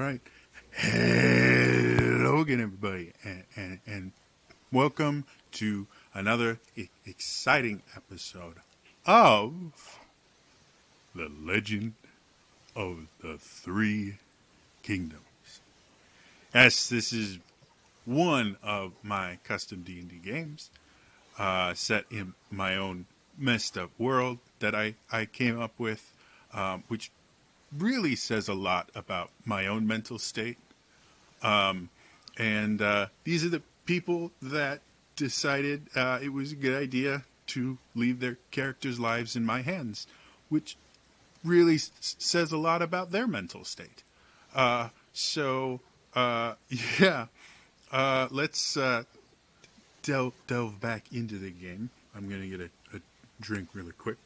right. Hello again, everybody, and welcome to another exciting episode of The Legend of the Three Kingdoms. Yes, this is one of my custom D&D games set in my own messed up world that I came up with, which really says a lot about my own mental state. And these are the people that decided it was a good idea to leave their characters' lives in my hands, which really says a lot about their mental state. So, yeah, let's delve back into the game. I'm going to get a drink really quick.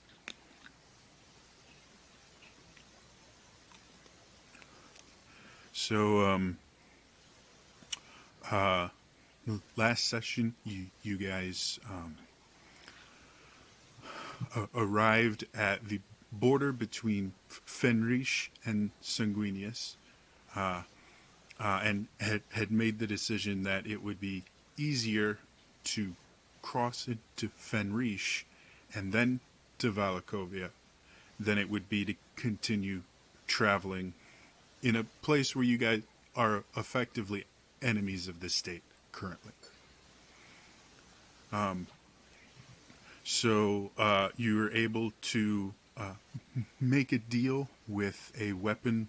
So, last session, you guys arrived at the border between Fenrish and Sanguinius, and had made the decision that it would be easier to cross into Fenrish and then to Valakovia than it would be to continue traveling in a place where you guys are effectively enemies of the state currently. So you were able to make a deal with a weapon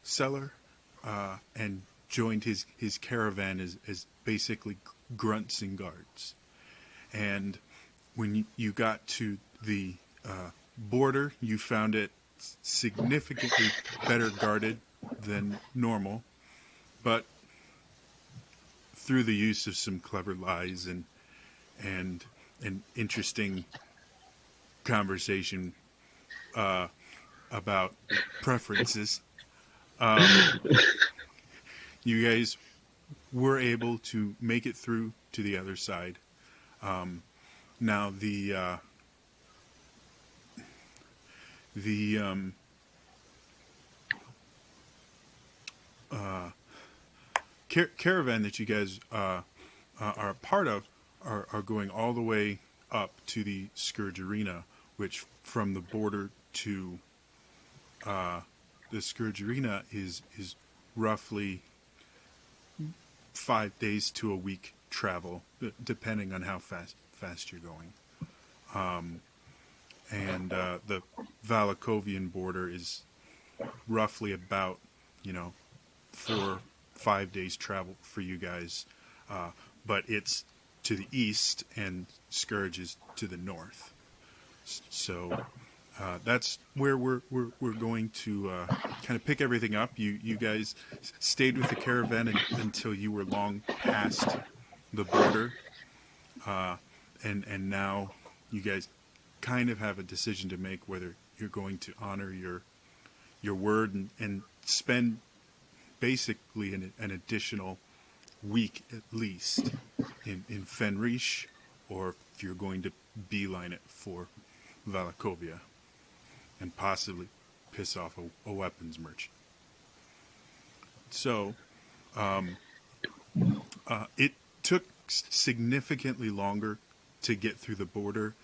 seller and joined his caravan as basically grunts and guards. And when you got to the border, you found it significantly better guarded than normal, but through the use of some clever lies and an interesting conversation about preferences, you guys were able to make it through to the other side. Now the caravan that you guys are a part of are going all the way up to the Scourge Arena, which from the border to the Scourge Arena is roughly 5 days to a week travel, depending on how fast you're going. And the Valakovian border is roughly about 4-5 days travel for you guys, but it's to the east and Scourge is to the north. So that's where we're going to kind of pick everything up. You guys stayed with the caravan until you were long past the border, and now you guys kind of have a decision to make whether you're going to honor your word and spend basically an additional week at least in Fenrish, or if you're going to beeline it for Valakovia and possibly piss off a weapons merchant. So it took significantly longer to get through the border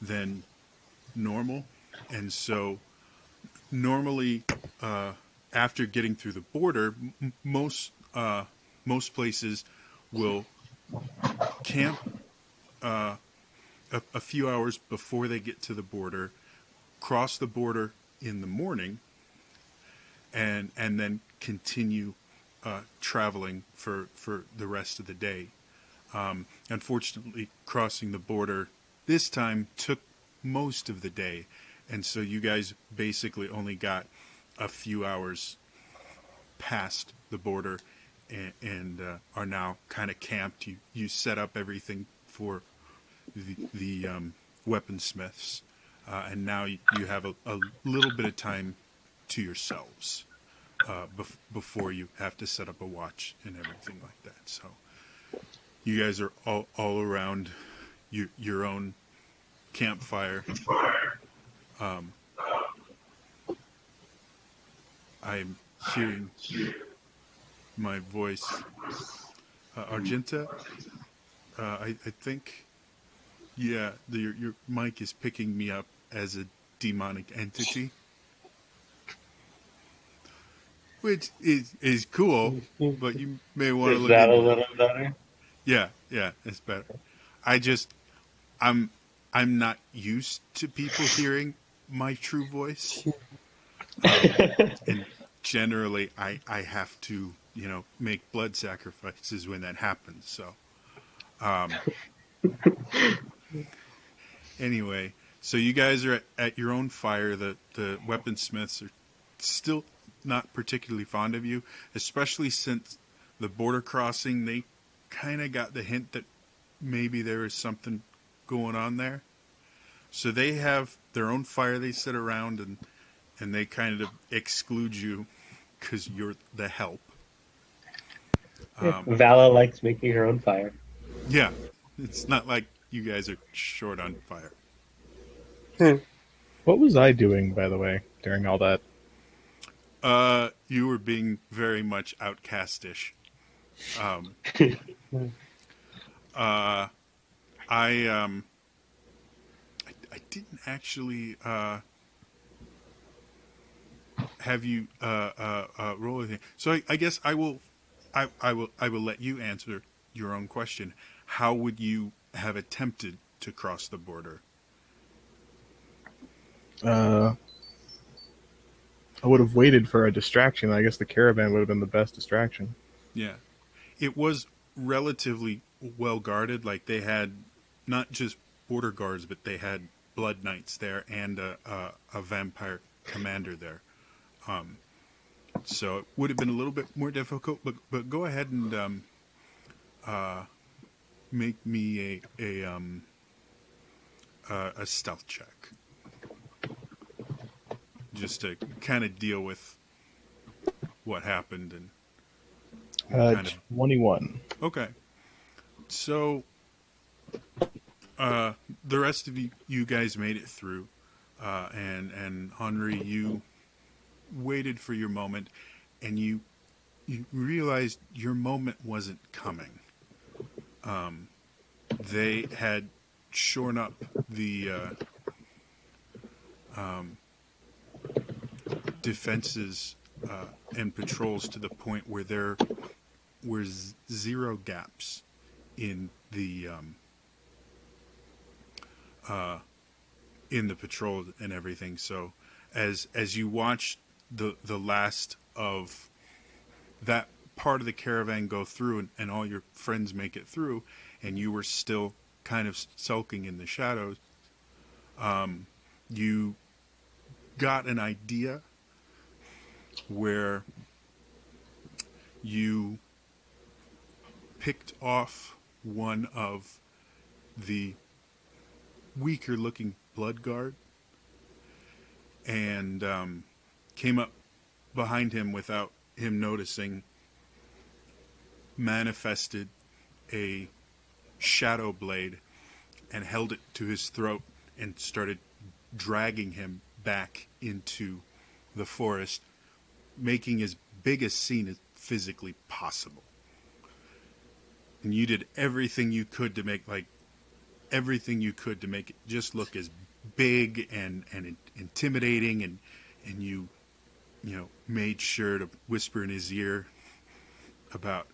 than normal, and so normally after getting through the border, most places will camp a few hours before they get to the border, cross the border in the morning, and then continue traveling for the rest of the day. Unfortunately, crossing the border this time took most of the day, and so you guys basically only got a few hours past the border and are now kind of camped. You set up everything for the weaponsmiths, and now you have a little bit of time to yourselves before you have to set up a watch and everything like that. So you guys are all around your own campfire. I'm hearing my voice. Argenta, I think, yeah, your mic is picking me up as a demonic entity, which is cool, but you may want to Is look that a into it. little better? Yeah, yeah, it's better. I just, I'm, I'm not used to people hearing my true voice, and generally, I have to, make blood sacrifices when that happens. So, um, anyway, so you guys are at your own fire. The weaponsmiths are still not particularly fond of you, especially since the border crossing. They kind of got the hint that maybe there is something going on there. So they have their own fire they sit around, and they kind of exclude you because you're the help. Yeah, Um, Vala likes making her own fire. yeah, it's not like you guys are short on fire. What was I doing, by the way, during all that? You were being very much outcastish. Um, uh, I I didn't actually have you roll anything. So I guess I will let you answer your own question. How would you have attempted to cross the border? Uh, I would have waited for a distraction. I guess the caravan would have been the best distraction. Yeah, it was relatively well guarded. Like they had not just border guards, but they had blood knights there and a vampire commander there. Um, so it would have been a little bit more difficult. But go ahead and uh, make me a stealth check just to kind of deal with what happened and kind of 21. okay. So uh, the rest of you guys made it through, and Henri, you waited for your moment, and you realized your moment wasn't coming. They had shorn up the defenses and patrols to the point where there were zero gaps in the patrol and everything. So as you watched the last of that part of the caravan go through, and all your friends make it through, and you were still kind of sulking in the shadows, you got an idea where you picked off one of the weaker looking blood guard and came up behind him without him noticing, manifested a shadow blade and held it to his throat and started dragging him back into the forest, making as big a scene as physically possible. And you did everything you could to make it just look as big and intimidating, and you made sure to whisper in his ear about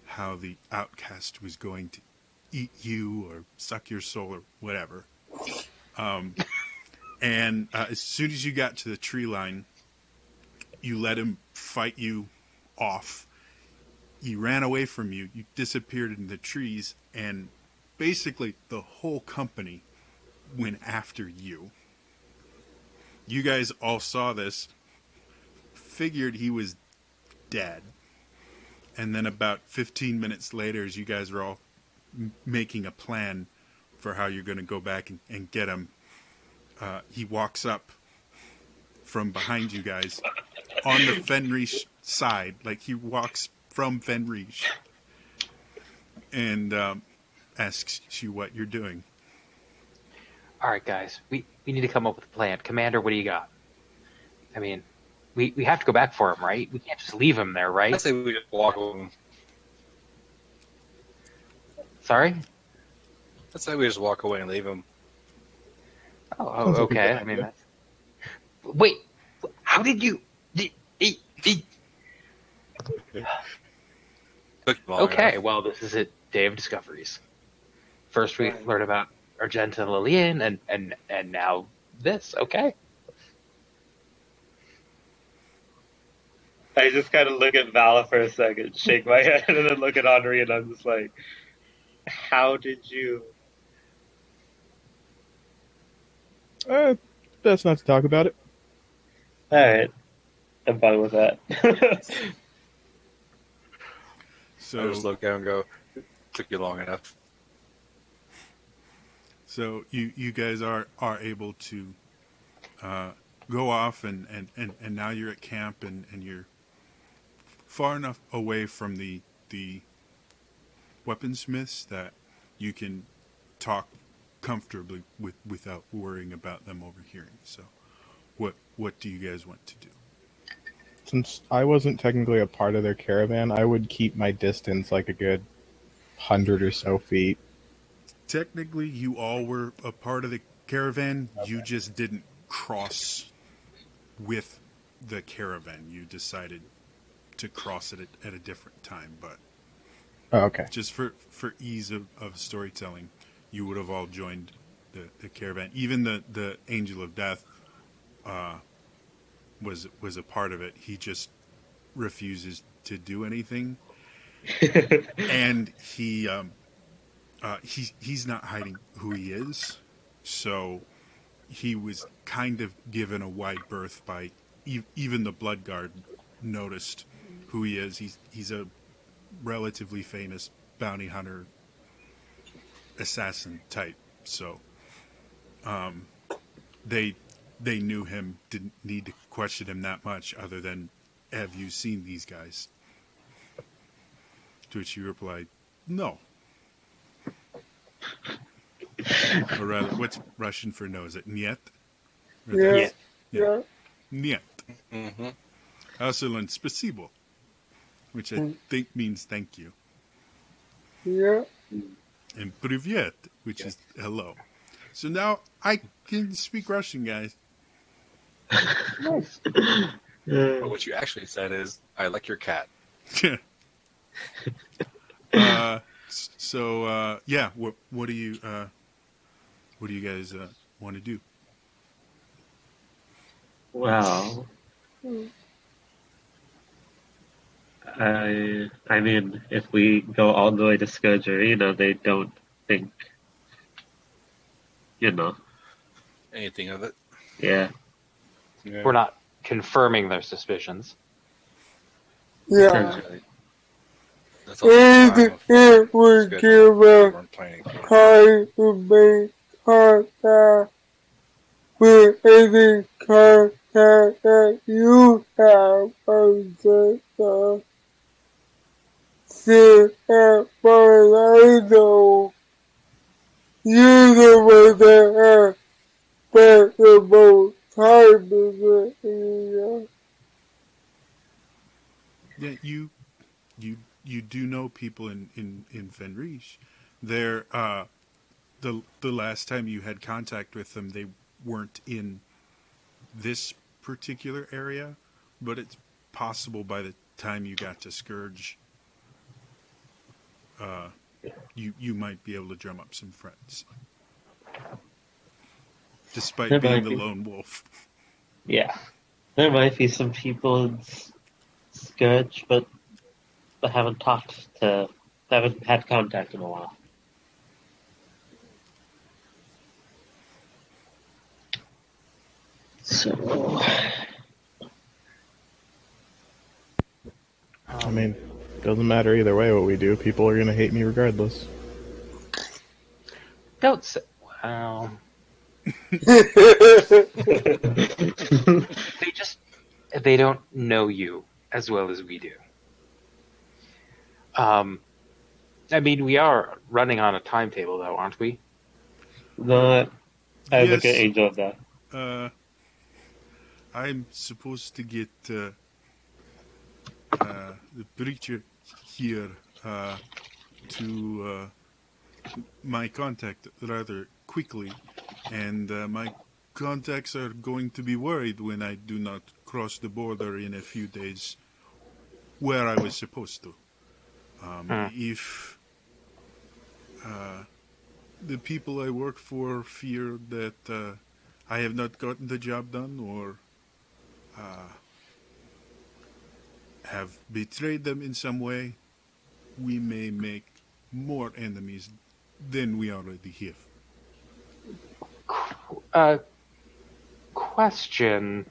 how the outcast was going to eat you or suck your soul or whatever. And as soon as you got to the tree line, you let him fight you off. He ran away from you. You disappeared in the trees, and basically the whole company went after you. You guys all saw this, figured he was dead. And then about 15 minutes later, as you guys are all making a plan for how you're going to go back and get him, he walks up from behind you guys on the Fenrish side. Like he walks from Fenrish and asks you what you're doing. All right, guys, we need to come up with a plan. Commander, what do you got? I mean, we have to go back for him, right? We can't just leave him there, I right? say we just walk away. Sorry? I say we just walk away and leave him. Oh, Sounds like a okay. good I mean, idea. that's... Wait, how did you... Took long Okay, enough. well, this is a day of discoveries. First we learn about Argenta and Lillian, and now this. Okay. I just kind of look at Vala for a second, shake my head, and then look at Henri, and I'm just like, how did you... Best not to talk about it. Alright, I'm fine with that. I So just look at him and go, took you long enough. So you guys are able to go off and now you're at camp and you're far enough away from the weaponsmiths that you can talk comfortably without worrying about them overhearing. So what do you guys want to do? Since I wasn't technically a part of their caravan, I would keep my distance like a good 100 or so feet. Technically, you all were a part of the caravan. Okay. You just didn't cross with the caravan. You decided to cross it at a different time. But okay. Just for ease of storytelling, you would have all joined the caravan. Even the Angel of Death was a part of it. He just refuses to do anything. And he's not hiding who he is, so he was kind of given a wide berth by even the Blood Guard noticed who he is. He's a relatively famous bounty hunter, assassin type. So they knew him, didn't need to question him that much, other than, have you seen these guys? To which he replied, no. Or rather, what's Russian for no? Is it niet? Yeah. Yeah. Niet. Mm-hmm. I also learned spasibo, which I think means thank you. Yeah. And privyet, which is hello. So now I can speak Russian, guys. Nice. But what you actually said is, I like your cat. Yeah. What do you guys want to do? Well, I mean, if we go all the way to Skojurina, they don't think, Anything of it? Yeah. We're not confirming their suspicions. Yeah. That's also the time of would schedule give we a weren't planning for. time to make contact with any contact that you have on the see at Orlando. You're the one that has spent the most time in the area. Yeah, you do know people in Fenrish. They're the last time you had contact with them, they weren't in this particular area, but it's possible by the time you got to Scourge, you might be able to drum up some friends, despite being the lone wolf. Yeah, there might be some people in Scourge, but I haven't had contact in a while. So, I mean, doesn't matter either way what we do. People are going to hate me regardless. Don't say... Wow. They don't know you as well as we do. I mean, we are running on a timetable, though, aren't we? no, I look at Yes. Angel of Death. I'm supposed to get the preacher here to my contact rather quickly, and my contacts are going to be worried when I do not cross the border in a few days where I was supposed to. If the people I work for fear that I have not gotten the job done or have betrayed them in some way, we may make more enemies than we already have. Question.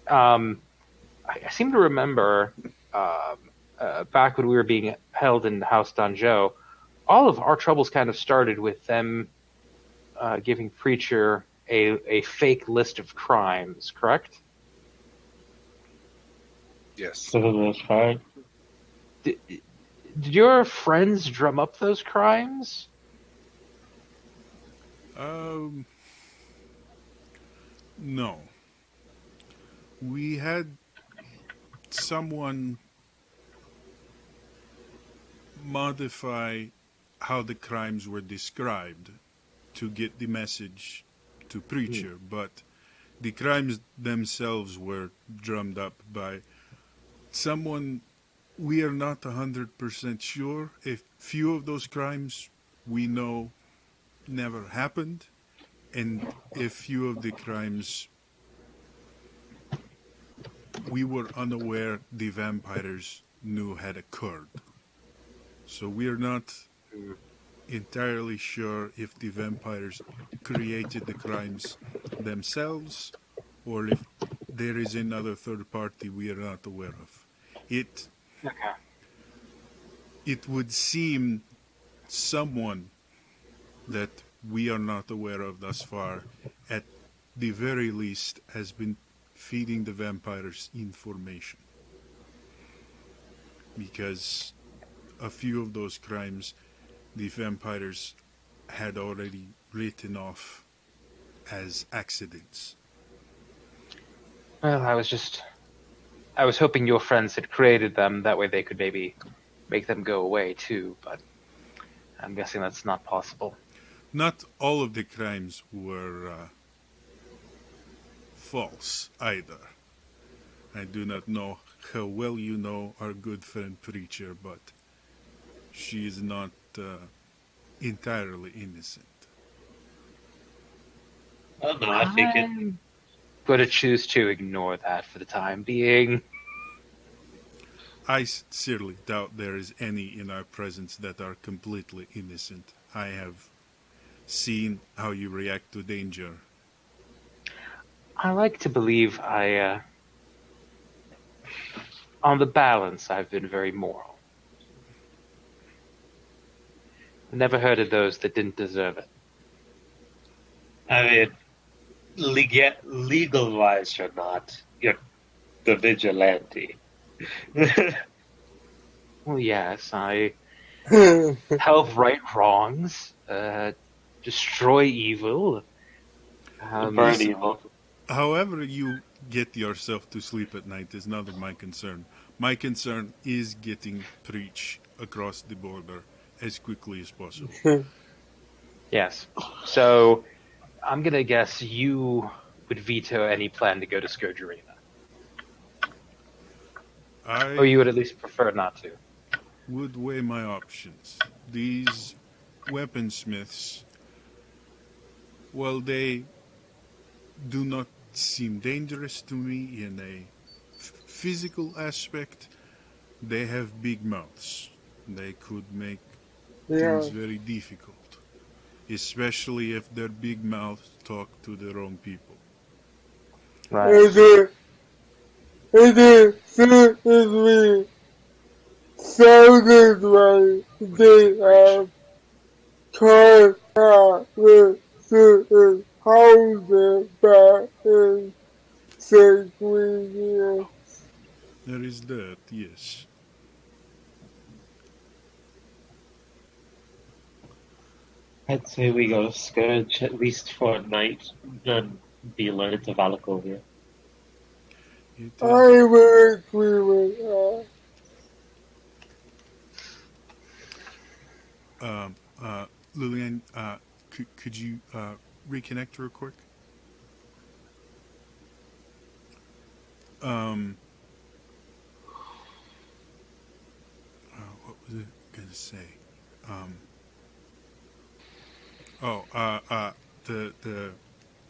I seem to remember back when we were being held in House Danjo, all of our troubles kind of started with them giving Preacher a fake list of crimes, correct? Yes. For the most part. Did your friends drum up those crimes? No. We had someone modify how the crimes were described to get the message to Preacher, but the crimes themselves were drummed up by someone. We are not 100% sure. A few of those crimes we know never happened, and a few of the crimes we were unaware the vampires knew had occurred. So we are not entirely sure if the vampires created the crimes themselves or if there is another third party we are not aware of. Okay. It would seem someone that we are not aware of thus far, at the very least, has been feeding the vampires information. Because a few of those crimes the vampires had already written off as accidents. Well, I was hoping your friends had created them. That way they could maybe make them go away too, but I'm guessing that's not possible. Not all of the crimes were false either. I do not know how well you know our good friend Preacher, but she is not entirely innocent. Oh no, I think it. I'm going to choose to ignore that for the time being. I sincerely doubt there is any in our presence that are completely innocent. I have seen how you react to danger. I like to believe on the balance, I've been very moral. Never heard of those that didn't deserve it. I mean, legal wise, you're not. You're the vigilante. Well, yes, I help right wrongs, destroy evil. Burn evil. However you get yourself to sleep at night is not of my concern. My concern is getting Preach across the border as quickly as possible. Yes. So I'm gonna guess you would veto any plan to go to Scourge Arena, or you I would at least prefer not to. would weigh my options. These weaponsmiths, well, they do not seem dangerous to me in a physical aspect. They have big mouths. They could make things very difficult, especially if their big mouths talk to the wrong people. Right. It seriously sounded like they have contact with certain houses back in St. Louis. There is that, yes. I'd say we go Scourge at least for a night, then be alerted to Valakovia. It is. I will agree with that. Um, Lillian, could you reconnect real quick? Um, what was it gonna say? Um, oh, the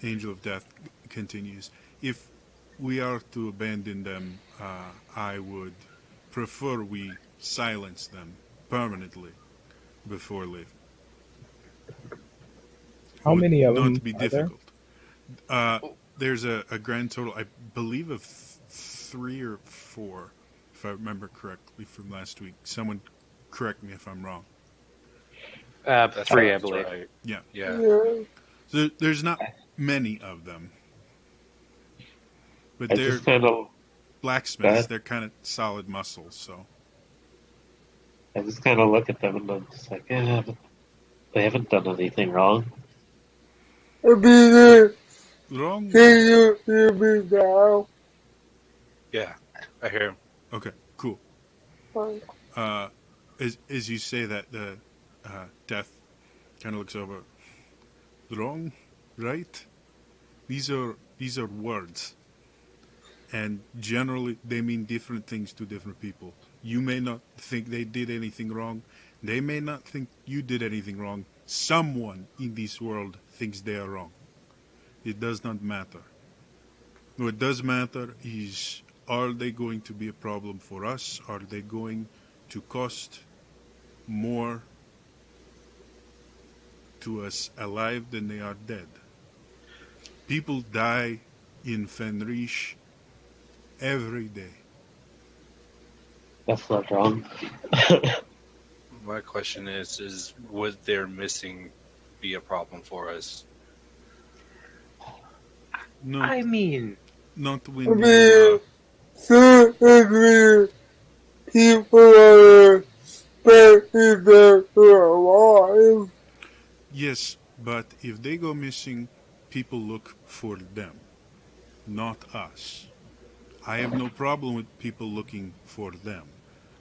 angel of death continues. If we are to abandon them, I would prefer we silence them permanently before leaving. It How would many of not them be are there? difficult. There's a grand total, I believe, of 3 or 4, if I remember correctly from last week. Someone correct me if I'm wrong. That 3, I sounds believe. right. Yeah. Yeah. Yeah. So there's not many of them, but I they're just kind of, blacksmiths. that They're kind of solid muscles. So I just kind of look at them and I'm just like, but they haven't done anything wrong. I mean, wrong. can you hear me now? Yeah. I hear him. Okay, cool. Uh, as you say that, the death kind of looks over. Wrong, right? These are words, and generally they mean different things to different people. You may not think they did anything wrong. They may not think you did anything wrong. Someone in this world thinks they are wrong. It does not matter. What does matter is, are they going to be a problem for us? Are they going to cost more to us alive than they are dead? People die in Fenrish every day. That's not wrong. My question is would their missing be a problem for us? Not, I mean, not I when mean, you. certainly people are expecting them to alive. Yes, but if they go missing, people look for them, not us. I have no problem with people looking for them.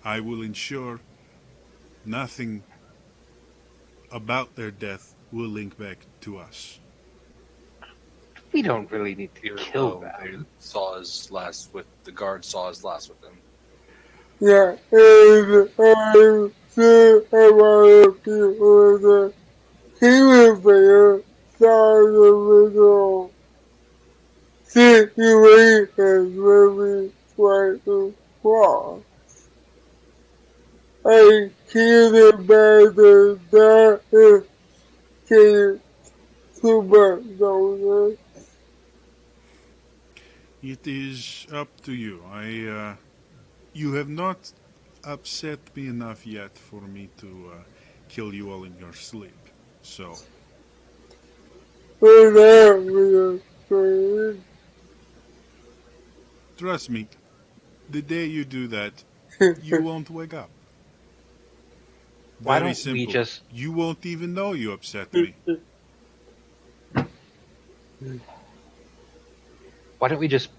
I will ensure nothing about their death will link back to us. we don't really need to Even kill though they them. saw us last with the guard saw us last with them. Yeah, and I'm sure a lot of people that he was there side of it all. Situation really quite wrong. I can't imagine that if came to McDonald's. It is up to you. You have not upset me enough yet for me to kill you all in your sleep. So, For that reason, trust me, the day you do that, you won't wake up. Why Very don't we simple. just You won't even know you upset me. Why don't we just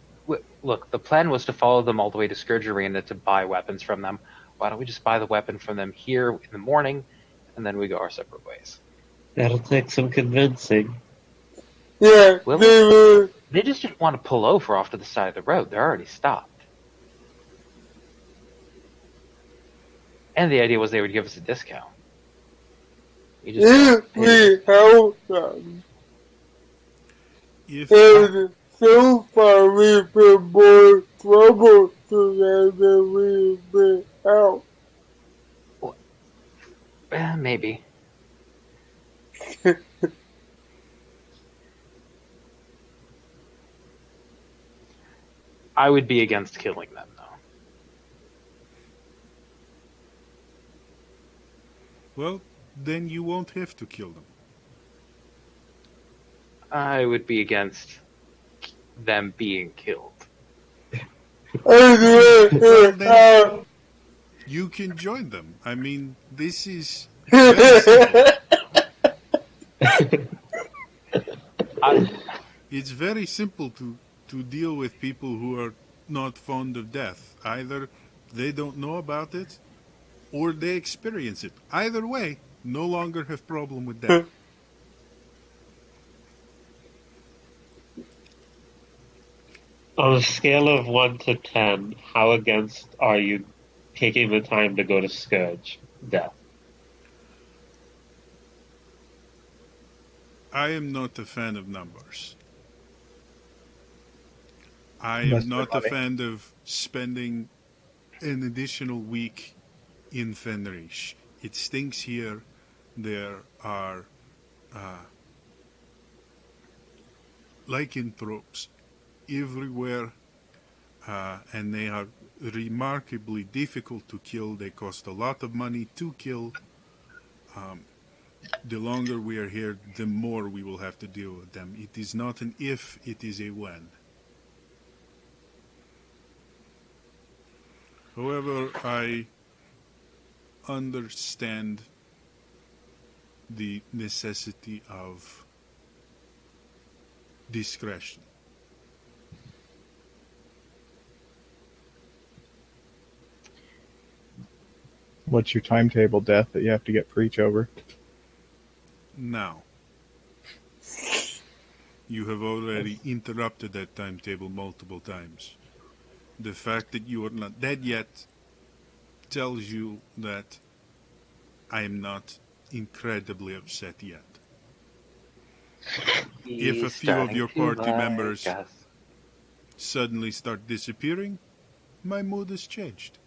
look? The plan was to follow them all the way to Scourge Arena to buy weapons from them. Why don't we just buy the weapon from them here in the morning, and then we go our separate ways? That'll take some convincing. yeah, Will they it? were, They just didn't want to pull over off to the side of the road. They're already stopped. And the idea was they would give us a discount. We just if paid a we help them. If And so far we've been more trouble to them than we've been help. maybe. I would be against killing them, though. well, then you won't have to kill them. I would be against them being killed. And Well, then you can join them. I mean, this is very simple. I, It's very simple to deal with people who are not fond of death. Either they don't know about it, or they experience it. Either way, no longer have problem with death. On a scale of 1 to 10, how against are you taking the time to go to Scourge Death? I am not a fan of numbers. I Unless am they're not a money. fan of spending an additional week in Fenrish. It stinks here. There are lycanthropes everywhere, and they are remarkably difficult to kill. They cost a lot of money to kill. The longer we are here, the more we will have to deal with them. It is not an if, it is a when. However, I understand the necessity of discretion. What's your timetable, Death, that you have to get Preach over? Now, you have already interrupted that timetable multiple times. The fact that you are not dead yet tells you that I am not incredibly upset yet. If a He's few of starting your to party like members us. suddenly start disappearing, my mood has changed.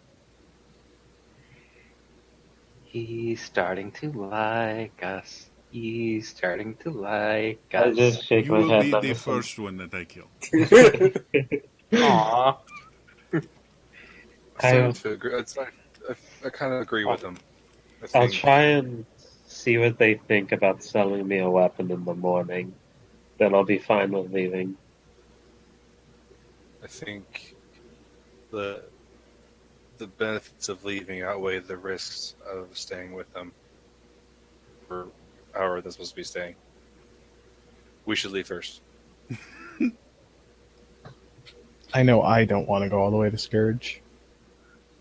He's starting to like us. He's starting to like I us. just shake You my will head. be the Emerson. first one that I kill. Aww. I'm starting I, to agree. I kind of agree with him. I I'll think try and see what they think about selling me a weapon in the morning. Then I'll be fine with leaving. I think the the benefits of leaving outweigh the risks of staying with them for however they're supposed to be staying. We should leave first. I know I don't want to go all the way to Scourge.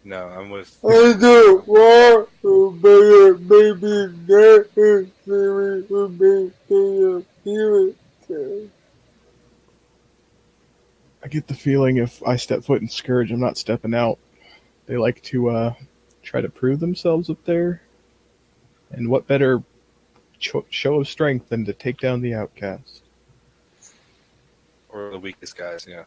No, I'm with. I don't want to be a baby necessary to maintain a feeling. I get the feeling if I step foot in Scourge, I'm not stepping out. They like to try to prove themselves up there. And what better show of strength than to take down the outcast? Or the weakest guys, yeah.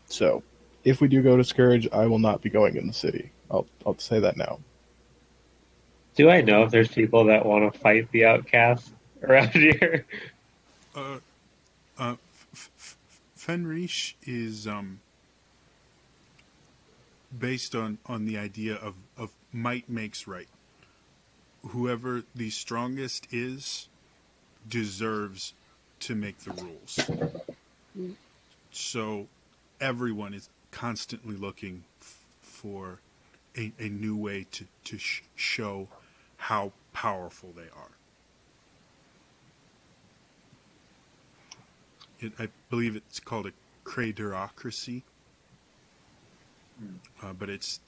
So, if we do go to Scourge, I will not be going in the city. I'll say that now. Do I know if there's people that want to fight the outcast around here? Uh, Fenrish is based on the idea of might makes right. Whoever the strongest is deserves to make the rules. So everyone is constantly looking for a new way to show how powerful they are. I believe it's called a craterocracy, but it's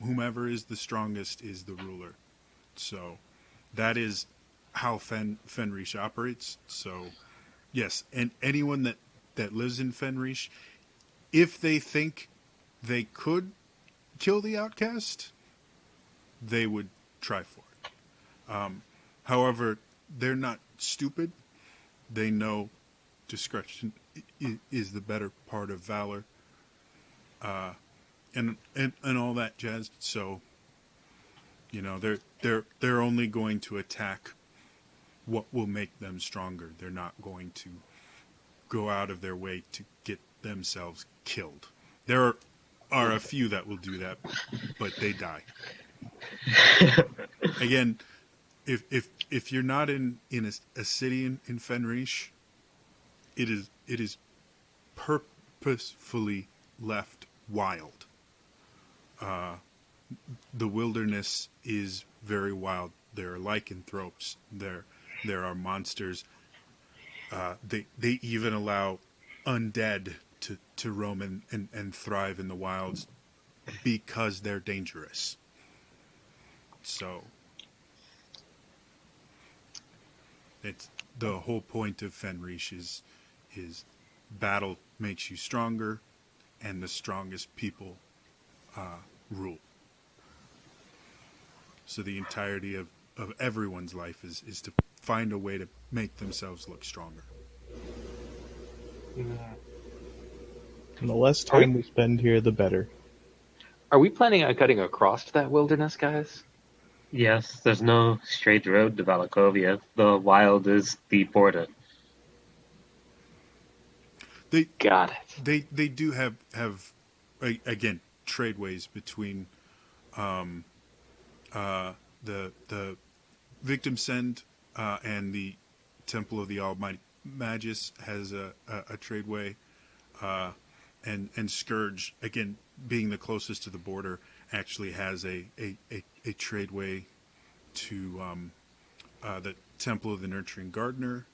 whomever is the strongest is the ruler. So that is how Fenrish operates. So yes, and anyone that lives in Fenrish, if they think they could kill the outcast, they would try for it. However, they're not stupid. They know discretion is the better part of valor, and all that jazz. So, they're only going to attack what will make them stronger. They're not going to go out of their way to get themselves killed. There are a few that will do that, but they die. Again, if you're not in a city in Fenrish, it is purposefully left wild. The wilderness is very wild. There are lycanthropes. There are monsters. They even allow undead to roam and thrive in the wilds because they're dangerous. So it's the whole point of Fenrish is battle makes you stronger, and the strongest people rule. So the entirety of everyone's life is to find a way to make themselves look stronger. And the less time we spend here, the better. Are we planning on cutting across to that wilderness, guys? Yes, there's no straight road to Valakovia. The wild is the border. Got it. They do have again tradeways between the Victim Send and the Temple of the Almighty Magus has a tradeway, and Scourge, again being the closest to the border, actually has a tradeway to the Temple of the Nurturing Gardener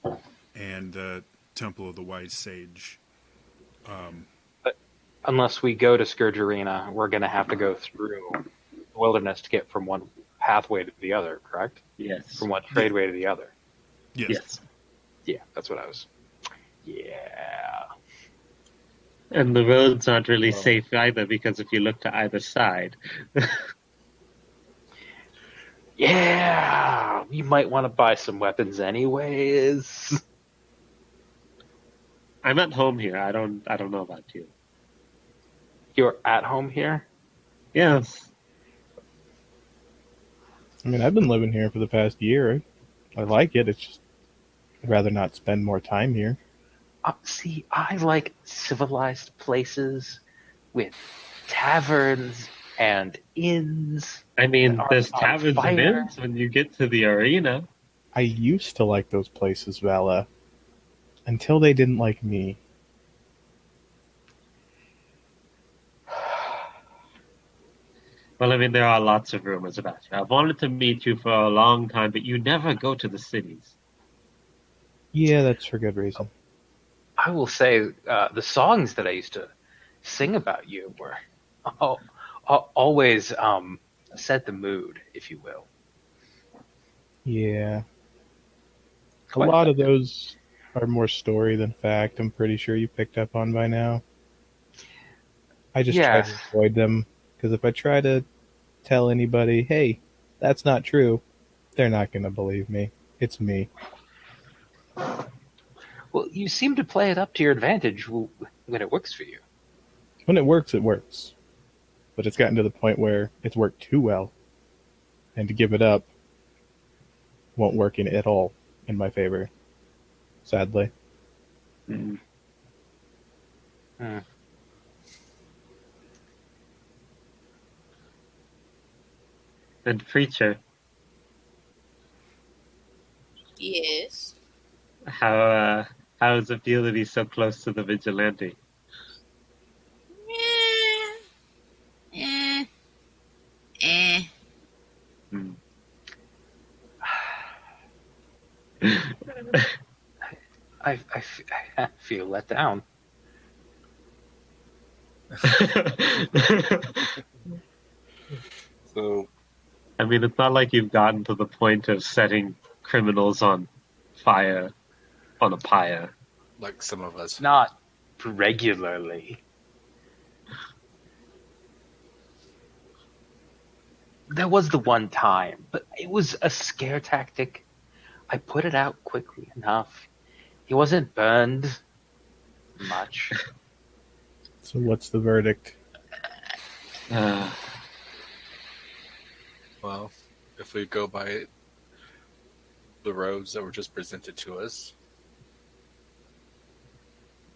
and the Temple of the Wise Sage. But unless we go to Scourge Arena, we're going to have to go through the wilderness to get from one pathway to the other, correct? Yes. From one tradeway to the other. Yes. Yeah, that's what I was. Yeah. And the roads aren't really safe either, because if you look to either side. Yeah, you might want to buy some weapons anyways. I'm at home here. I don't know about you. You're at home here? Yes. I mean, I've been living here for the past year. I like it. It's just I'd rather not spend more time here. See, I like civilized places with taverns and inns. I mean, that there's aren't on taverns and fire. inns when you get to the arena. I used to like those places, Vala, until they didn't like me. Well, I mean, there are lots of rumors about you. I've wanted to meet you for a long time, but you never go to the cities. Yeah, that's for good reason. I will say the songs that I used to sing about you were always set the mood, if you will. Yeah. A Quite lot of effective. those are more story than fact. I'm pretty sure you picked up on by now. I just try to Yes. avoid them, because if I try to tell anybody, hey, that's not true, they're not going to believe me. It's me. Well, you seem to play it up to your advantage when it works for you. When it works, it works. But it's gotten to the point where it's worked too well. And to give it up won't work at all in my favor. Sadly. Mm. Hmm. And Preacher, Yes. how does it feel to be so close to the vigilante? Eh. Eh. Hmm. I feel let down. So I mean, it's not like you've gotten to the point of setting criminals on fire on a pyre. like some of us. Not regularly. There was the one time, but it was a scare tactic. I put it out quickly enough. He wasn't burned much. So what's the verdict? Well, if we go by the roads that were just presented to us,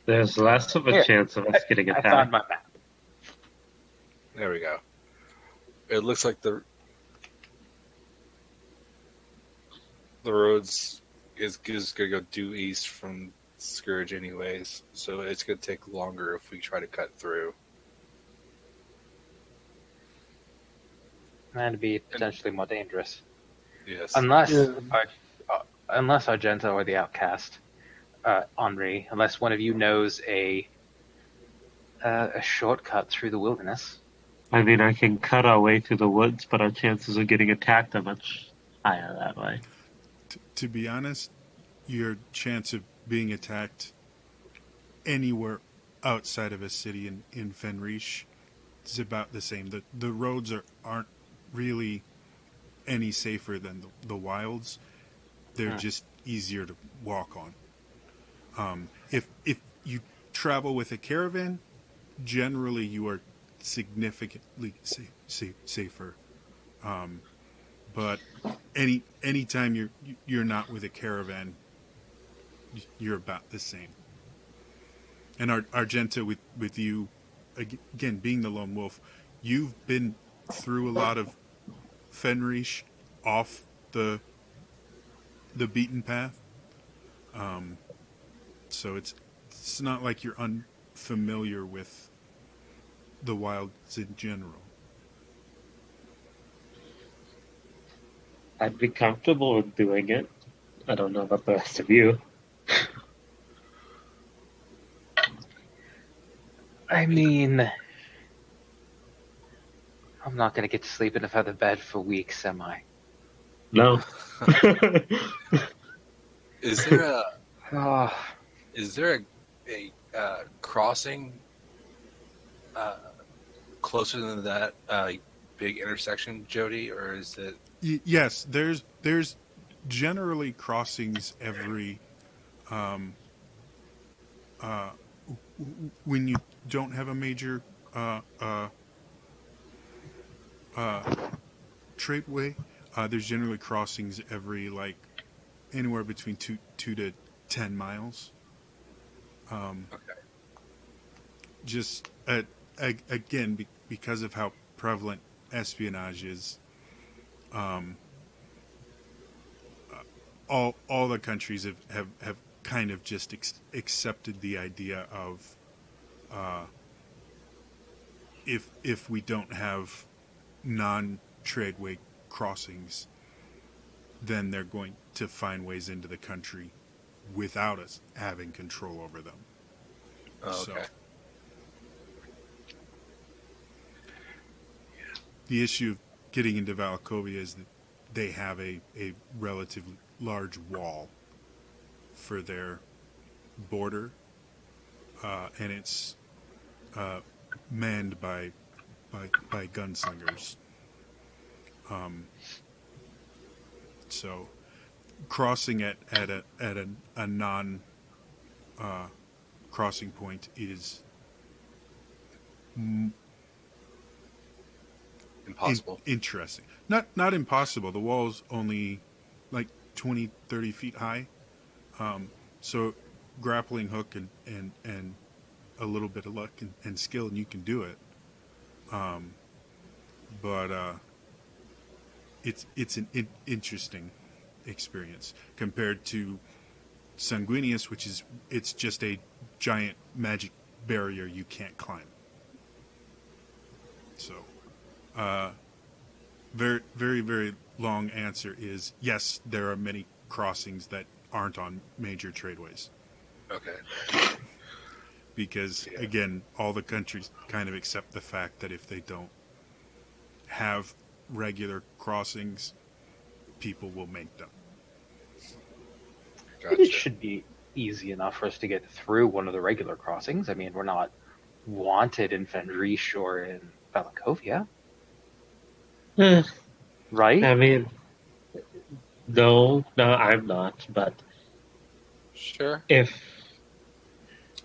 There's less of a Here, chance of us getting I attacked. found my map. there we go. It looks like the roads is going to go due east from Scourge anyways, so it's going to take longer if we try to cut through. That'd be potentially more dangerous. Yes. Unless Yeah. unless Argento or the Outcast, Henri, unless one of you knows a a shortcut through the wilderness. I mean, I can cut our way through the woods, but our chances of getting attacked are much higher that way. To be honest, your chance of being attacked anywhere outside of a city in Fenrish is about the same. The roads aren't really any safer than the wilds. They're just easier to walk on. If you travel with a caravan, generally you are significantly safer. But anytime you're not with a caravan, you're about the same. And Argenta, with you, again being the lone wolf, you've been through a lot of Fenrish off the beaten path. So it's not like you're unfamiliar with the wilds in general. I'd be comfortable with doing it. I don't know about the rest of you. I mean, I'm not going to get to sleep in a feather bed for weeks, am I? No. Is there a Oh, is there a crossing closer than that big intersection, Jody, or is it? Yes, there's generally crossings every when you don't have a major tradeway. There's generally crossings every like anywhere between two to 10 miles. Okay. Just again because of how prevalent espionage is. All the countries have kind of just accepted the idea of if we don't have non-tradeway crossings, then they're going to find ways into the country without us having control over them. Oh, okay. So, the issue of getting into Valkovia is that they have a relatively large wall for their border, and it's manned by gunslingers. So crossing at a non crossing point is Impossible. interesting. Not impossible. The wall's only like 20, 30 feet high. So grappling hook and a little bit of luck and skill, and you can do it. But it's an interesting experience compared to Sanguinius, which is it's just a giant magic barrier you can't climb. So, very very very long answer is yes, there are many crossings that aren't on major tradeways. Okay. Because again, all the countries kind of accept the fact that if they don't have regular crossings, people will make them. it Gotcha. should be easy enough for us to get through one of the regular crossings. I mean, we're not wanted in Fenrish or in Valakovia, Eh, right? I mean, no, I'm not. But Sure. if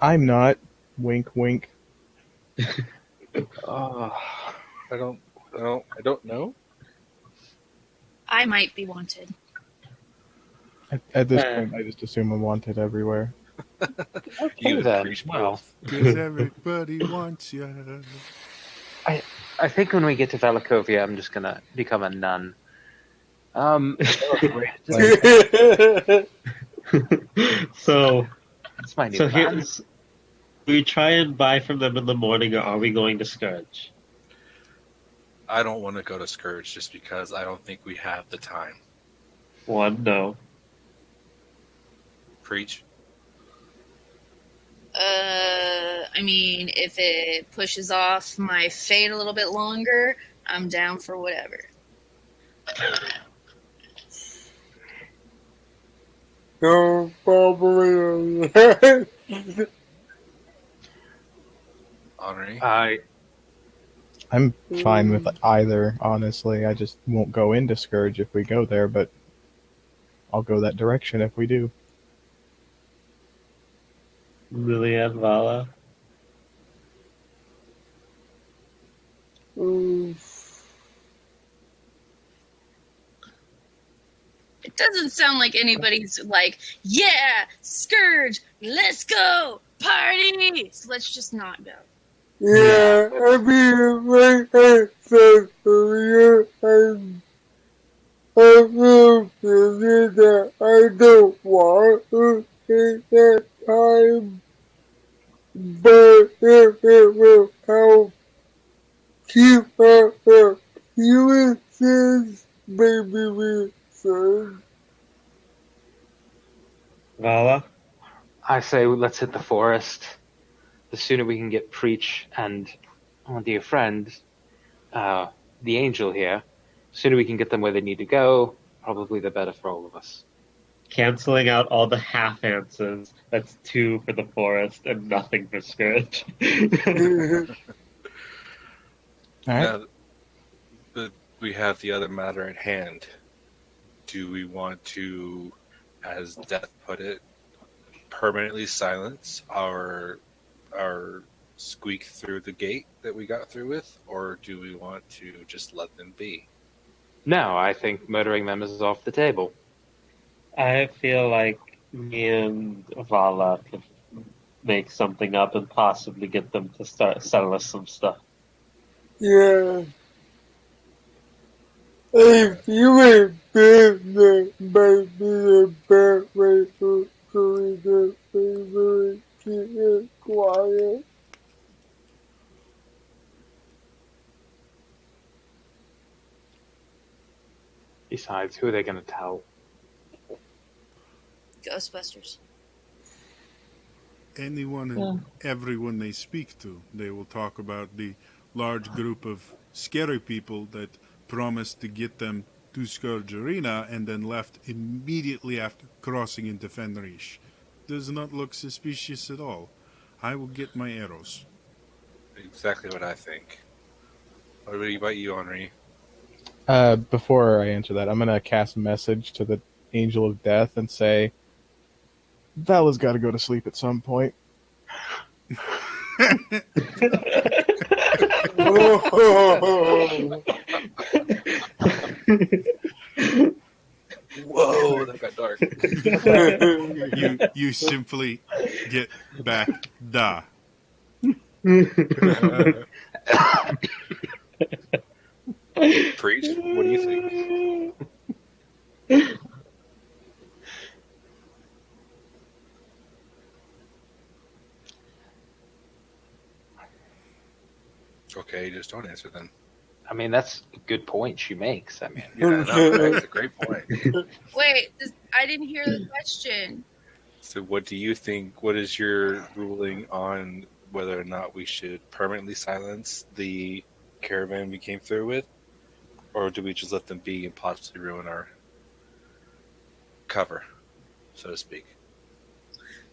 I'm not. Wink, wink. Oh, I don't know. I might be wanted. At this Uh, point, I just assume I'm wanted everywhere. okay You then. preach Well, both. Because everybody wants you. I think when we get to Valakovia, I'm just gonna become a nun. so That's my new so plan. here's we try and buy from them in the morning, or are we going to Scourge? I don't want to go to Scourge just because I don't think we have the time. One, no. Preach. I mean, if it pushes off my fate a little bit longer, I'm down for whatever. No problem. Henri? I'm fine with either, honestly. I just won't go into Scourge if we go there, but I'll go that direction if we do. Lily and Vala. It doesn't sound like anybody's like, yeah, Scourge, let's go, party. So let's just not go. Yeah, I mean, like I said earlier, I feel feeling that I don't want to take that time, but if it will help keep up appearances, maybe we should. Vala? I say let's hit the forest. The sooner we can get Preach and our dear friend, the angel here, the sooner we can get them where they need to go, probably the better for all of us. Canceling out all the half answers. That's 2 for the forest and nothing for Scourge. Alright. Now that we have the other matter at hand, do we want to, as Death put it, permanently silence our squeak through the gate that we got through with, or do we want to just let them be? No, I think murdering them is off the table. I feel like me and Vala could make something up and possibly get them to start selling us some stuff. Yeah. If you ain't business might be a bad way to read the paper and keep it quiet. Besides, who are they going to tell? Ghostbusters. Anyone and everyone they speak to, they will talk about the large group of scary people that promised to get them to Scourge Arena and then left immediately after crossing into Fenrish. Does not look suspicious at all. I will get my arrows. Exactly what I think. What about you, Henri? Before I answer that, I'm gonna cast a message to the Angel of Death and say, Vala's gotta go to sleep at some point. Whoa. Whoa, that got dark. You simply get back da. Preach? What do you think? Okay, just don't answer then. I mean, that's a good point she makes. I mean, Yeah, no, that's a great point. Wait, I didn't hear the question. So what do you think, what is your ruling on whether or not we should permanently silence the caravan we came through with? Or do we just let them be and possibly ruin our cover, so to speak?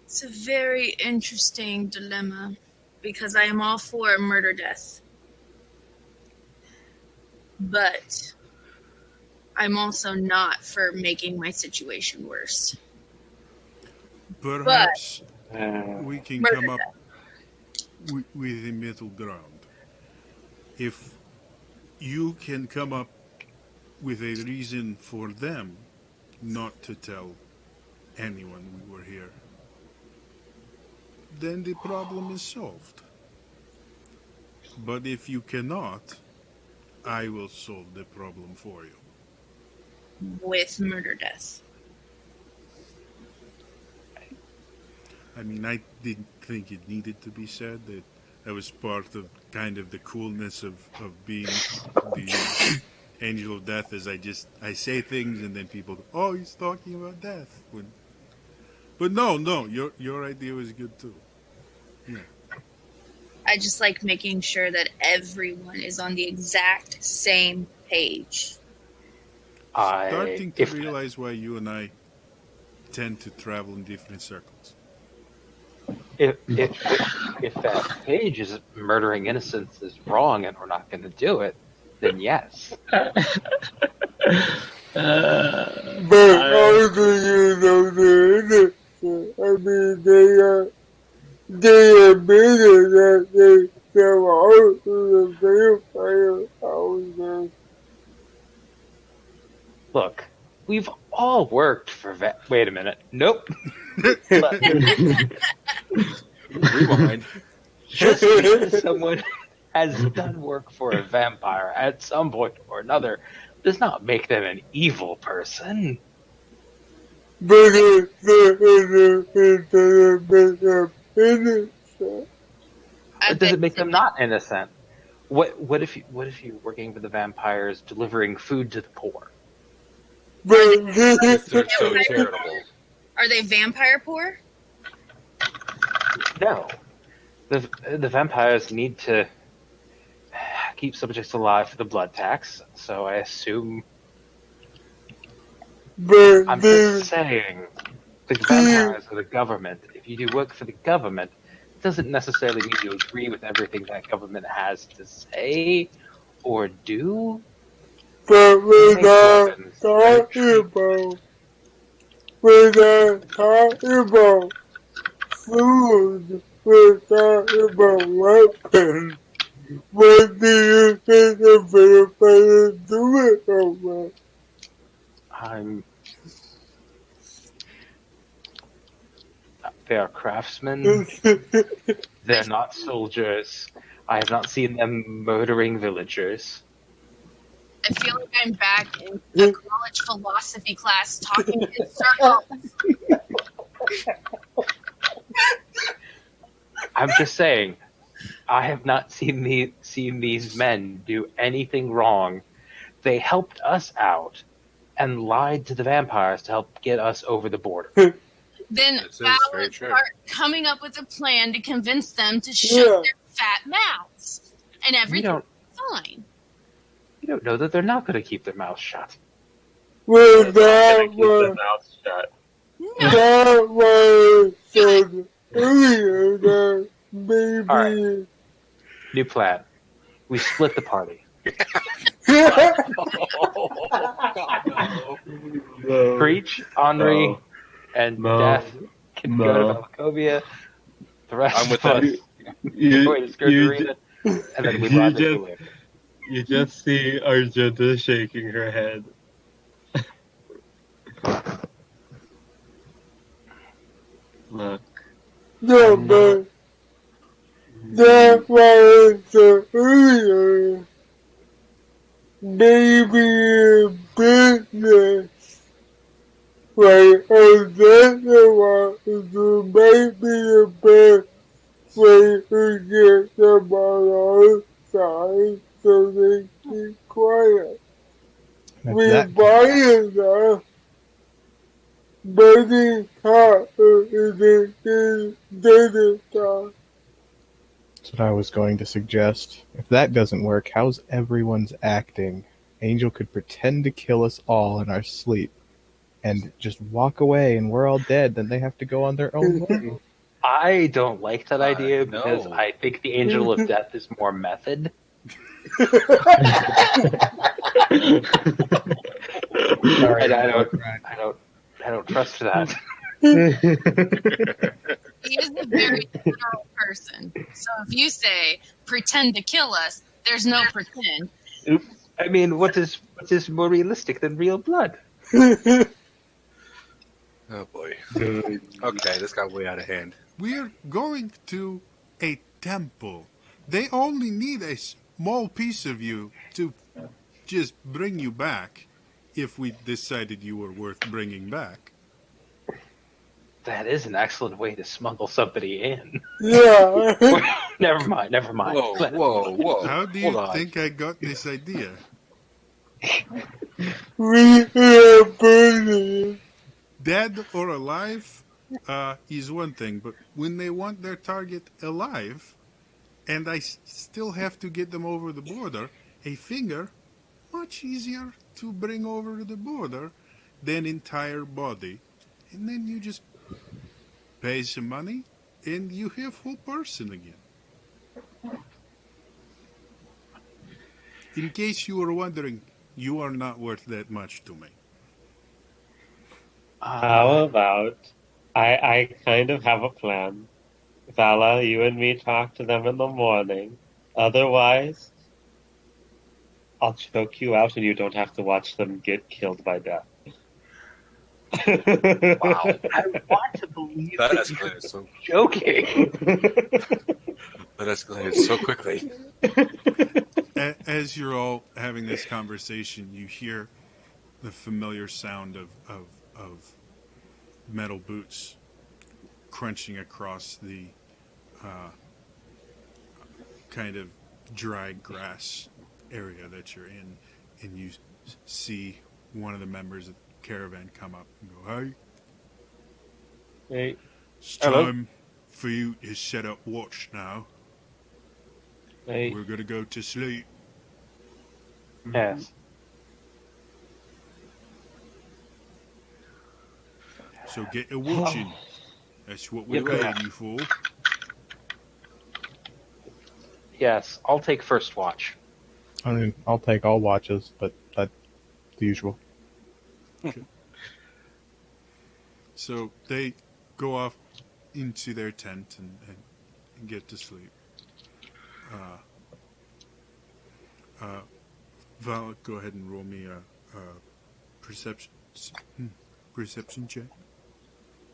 It's a very interesting dilemma because I am all for murder death. But I'm also not for making my situation worse. Perhaps we can Murder come up with a middle ground. If you can come up with a reason for them not to tell anyone we were here, then the problem is solved. But if you cannot, I will solve the problem for you. With murder death. I mean, I didn't think it needed to be said. That was part of kind of the coolness of being the angel of death. Is I say things and then people go, "Oh, he's talking about death." But no, your idea was good too. Yeah. I just like making sure that everyone is on the exact same page. Starting to If realize why you and I tend to travel in different circles. if that page is murdering innocents is wrong and we're not going to do it, then yes. But how do you know they're innocent? I mean, they admitted that they were out of the vampire houses. Look, we've all worked for wait a minute. Nope. Rewind. Just because someone has done work for a vampire at some point or another does not make them an evil person. But it doesn't make them innocent. I It doesn't bet make them not innocent. What if you're working for the vampires delivering food to the poor? But If they're so charitable. Are they vampire poor? No. The vampires need to keep subjects alive for the blood tax, so I assume I'm just saying the vampires are the government. If you do work for the government, it doesn't necessarily mean you agree with everything that government has to say or do. But we're Make not weapons. talking about food. We're talking about weapons. What do you think the vampires do it over? They are craftsmen. They're not soldiers. I have not seen them murdering villagers. I feel like I'm back in a college philosophy class talking in circles. I'm just saying, I have not seen these men do anything wrong. They helped us out and lied to the vampires to help get us over the border. Then This is now very let's true. start coming up with a plan to convince them to shut their fat mouths. And everything's fine. You don't know that they're not going to keep their mouths shut. We're They're not gonna not keep their mouths shut. No. that was said earlier that maybe. All right. New plan. We split the party. No. Preach, Henri, No. and No. Death can go to No. Valkovia. The rest I'm with of us You, go to Scourge you, Arena, and then we you live just- and live. you just see Argenta shaking her head. Look, No, I'm but not- that was said earlier. Maybe in business. Like, Odessa was maybe the best way to get them on our side so they keep quiet. If We that- buy enough, maybe talk is didn't talk. That's what I was going to suggest. If that doesn't work, how's everyone's acting? Angel could pretend to kill us all in our sleep and just walk away and we're all dead, then they have to go on their own way. I don't like that idea no. because I think the Angel of Death is more method. Sorry, And I don't trust that. He is a very general person. So if you say, pretend to kill us, there's no pretend. I mean, what is more realistic than real blood? Oh boy. Okay, this got way out of hand. We're going to a temple. They only need a small piece of you to just bring you back if we decided you were worth bringing back. That is an excellent way to smuggle somebody in. Yeah. Never mind. Whoa. How do you Hold on. think I got this idea? We are burning. Dead or alive, is one thing, but when they want their target alive, and I still have to get them over the border, a finger, much easier to bring over the border than entire body. And then you just pay some money, and you have full person again. In case you were wondering, you are not worth that much to me. How about I kind of have a plan. Vala, you and me talk to them in the morning. Otherwise, I'll choke you out and you don't have to watch them get killed by death. Wow. I want to believe That that you're escalated so joking. that escalated so quickly. As you're all having this conversation, you hear the familiar sound of metal boots crunching across the kind of dry grass area that you're in, and you see one of the members of the caravan come up and go, "Hey, Hey, it's Hello. time for you to set up watch now. hey. We're gonna go to sleep." Yes. So get a watching. That's what we're Yep. paying you for. Yes. I'll take first watch. I mean, I'll take all watches, but that's the usual. So they go off into their tent and get to sleep. Val, go ahead and roll me a perception perception check.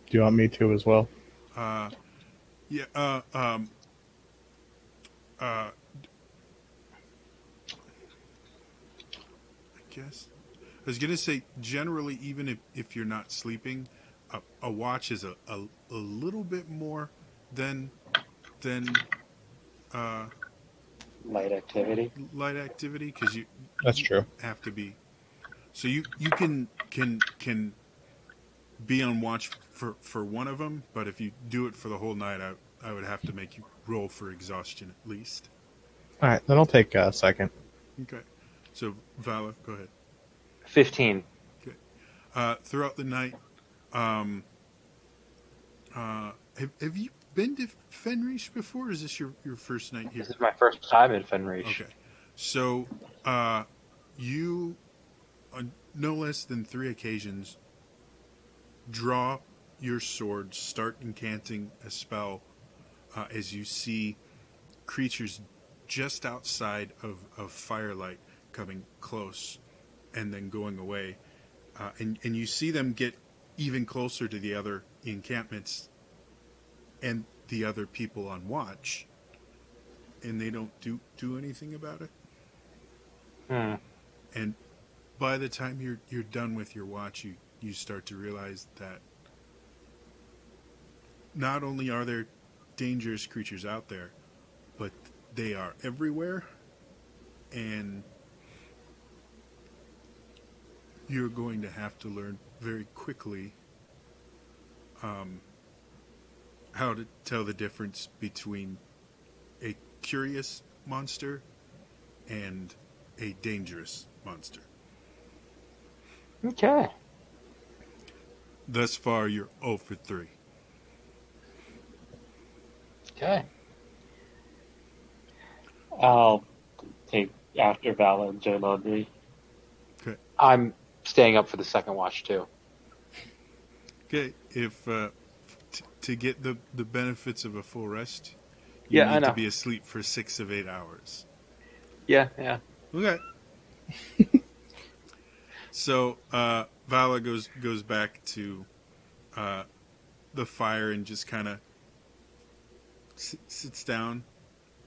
Do you want me to as well? Yeah. I guess I was gonna say generally, even if you're not sleeping, a watch is a little bit more than Light activity. light activity because you That's true. have to be. So you can be on watch for one of them, but if you do it for the whole night, I would have to make you roll for exhaustion at least. All right, then I'll take a second. Okay. So Vala, go ahead. 15. Okay. Throughout the night, have you been to Fenrish before? Or is this your first night here? This is my first time in Fenrish. Okay. So you, on no less than 3 occasions, draw your sword, start incanting a spell as you see creatures just outside of firelight coming close and then going away. And you see them get even closer to the other encampments and the other people on watch, and they don't do anything about it. Hmm. And by the time you're done with your watch, you start to realize that not only are there dangerous creatures out there, but they are everywhere, and you're going to have to learn very quickly how to tell the difference between a curious monster and a dangerous monster. Okay. Thus far, you're 0 for 3. Okay. I'll take after Vala and Joan Audrey. Okay. I'm staying up for the second watch too. Okay. If to get the benefits of a full rest, you Yeah, I need to know. be asleep for 6 of 8 hours. Yeah. Okay. So Vala goes back to the fire and just kind of sits down,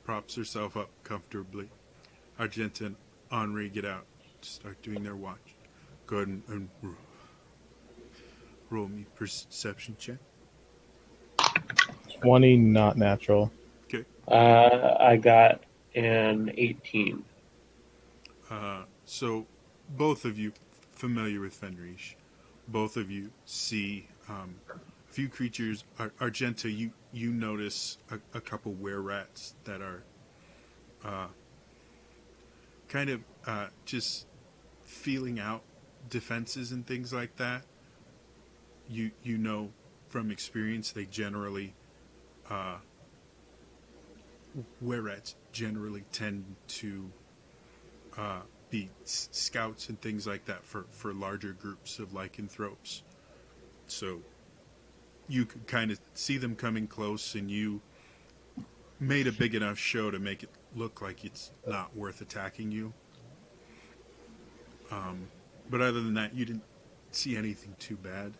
props herself up comfortably. Argenta and Henri get out, start doing their watch. Go ahead and roll me perception check. 20, not natural. Okay. I got an 18. So both of you familiar with Fenrish. Both of you see few creatures. Argenta, you notice a couple were rats that are kind of just feeling out defenses and things like that. You know from experience they generally were rats generally tend to be scouts and things like that for larger groups of lycanthropes. So you could kind of see them coming close, and you made a big enough show to make it look like it's not worth attacking you. But other than that, you didn't see anything too bad,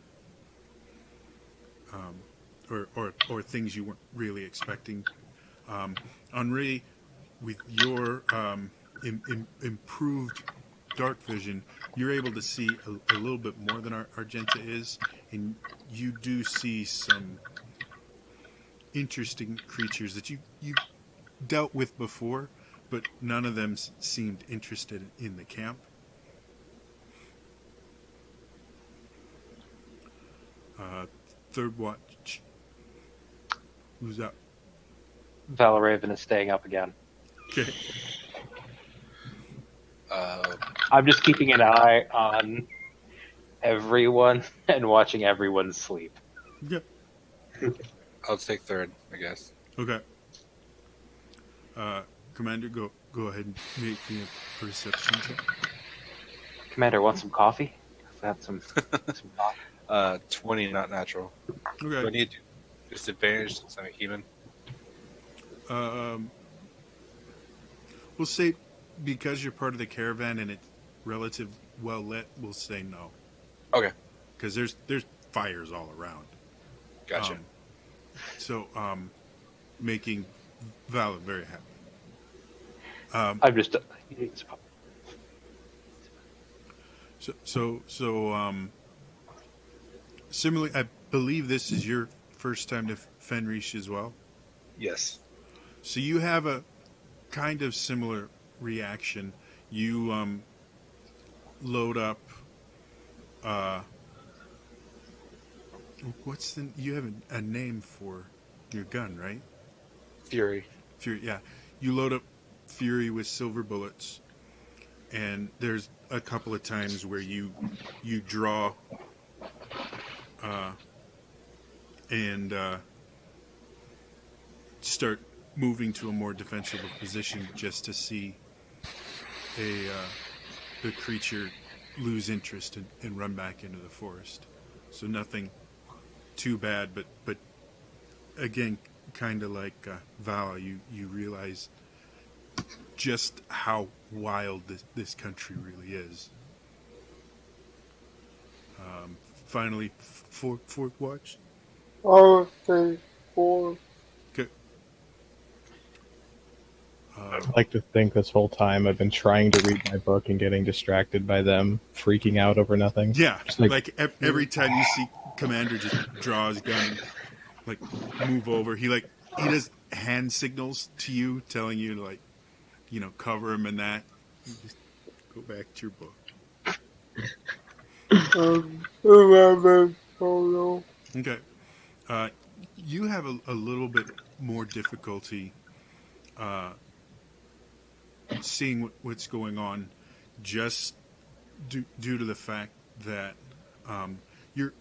or things you weren't really expecting. Henri, with your improved dark vision, you're able to see a little bit more than Argenta is, and you do see some interesting creatures that you dealt with before, but none of them seemed interested in the camp. Third watch. Who's up? Valraven is staying up again. Okay. I'm just keeping an eye on everyone and watching everyone sleep. Yeah. I'll take third, I guess. Okay. Commander, go ahead and make me a perception check. Commander, want some coffee? I've got some coffee. 20, not natural. Do I Okay. need disadvantage since I'm a human? We'll say because you're part of the caravan and it's relative well lit, we'll say no. Okay, Because there's fires all around. gotcha. So making Vala very happy. I'm just. So similarly, I believe this is your first time to Fenrish as well. Yes. So you have a kind of similar reaction. You load up. You have a name for your gun, right? Fury. Fury. Yeah, you load up Fury with silver bullets, and there's a couple of times where you draw and start moving to a more defensible position just to see the creature lose interest and run back into the forest. So nothing too bad, but again, kind of like Vala, you realize just how wild this country really is. Finally, fourth watch. I'll say 4. Okay. I like to think this whole time I've been trying to read my book and getting distracted by them freaking out over nothing. Yeah, Just like every time you see Commander just draw his gun and like move over, he does hand signals to you, telling you to cover him and that. You just go back to your book. 11 total. Okay. You have a little bit more difficulty seeing what's going on, just due to the fact that you're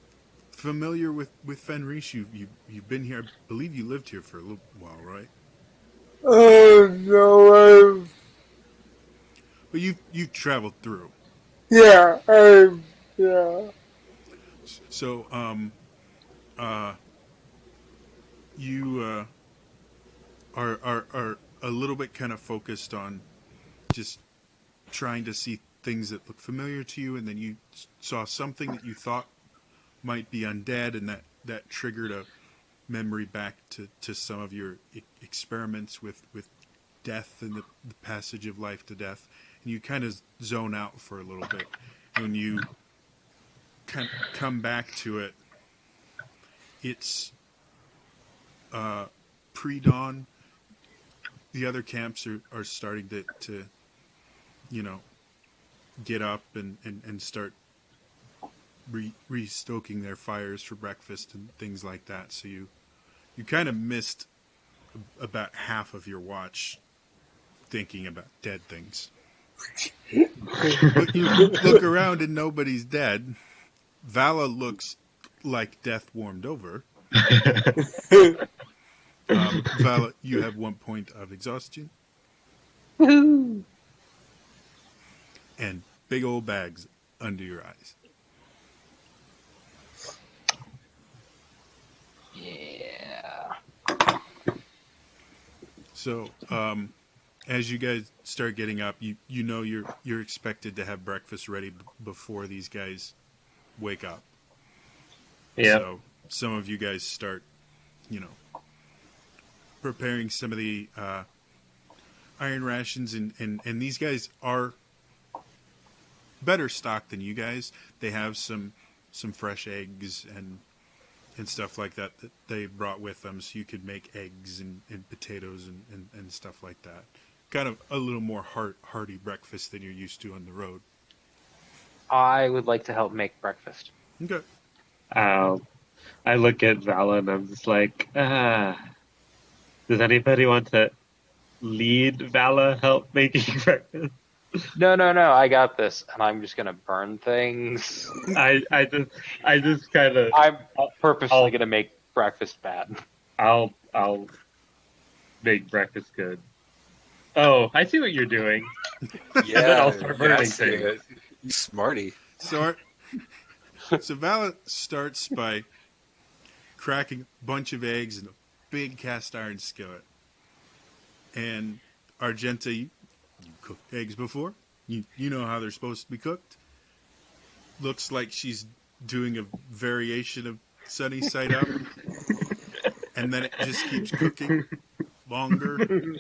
familiar with Fenrish. You've been here. I believe you lived here for a little while, right? No, But you've traveled through. yeah, yeah. So you are a little bit kind of focused on just trying to see things that look familiar to you, and then you saw something that you thought might be undead, and that triggered a memory back to some of your experiments with death and the passage of life to death, and you kind of zone out for a little bit. And when you come back to it, it's pre-dawn. The other camps are starting to get up and start restoking their fires for breakfast and things like that. So you kind of missed about half of your watch thinking about dead things. But you look around and nobody's dead. Vala looks like death warmed over. Vala, you have 1 point of exhaustion. Woohoo! And big old bags under your eyes. Yeah. So, as you guys start getting up, you know you're expected to have breakfast ready before these guys wake up. Yeah. So some of you guys start, preparing some of the iron rations, and these guys are better stocked than you guys. They have some fresh eggs and stuff like that they brought with them, so you could make eggs and potatoes and stuff like that. Kind of a little more hearty breakfast than you're used to on the road. I would like to help make breakfast. Okay. I look at Vala and I'm just like, does anybody want to lead Vala help making breakfast? No, I got this, and I'm just gonna burn things. I just kind of I'm purposely I'll- gonna make breakfast bad. I'll make breakfast good. Oh, I see what you're doing. then I'll start burning that's things. it. You smarty. So Vala starts by cracking a bunch of eggs in a big cast iron skillet. And Argenta, you cooked eggs before. You know how they're supposed to be cooked. Looks like she's doing a variation of sunny side up. And then it just keeps cooking longer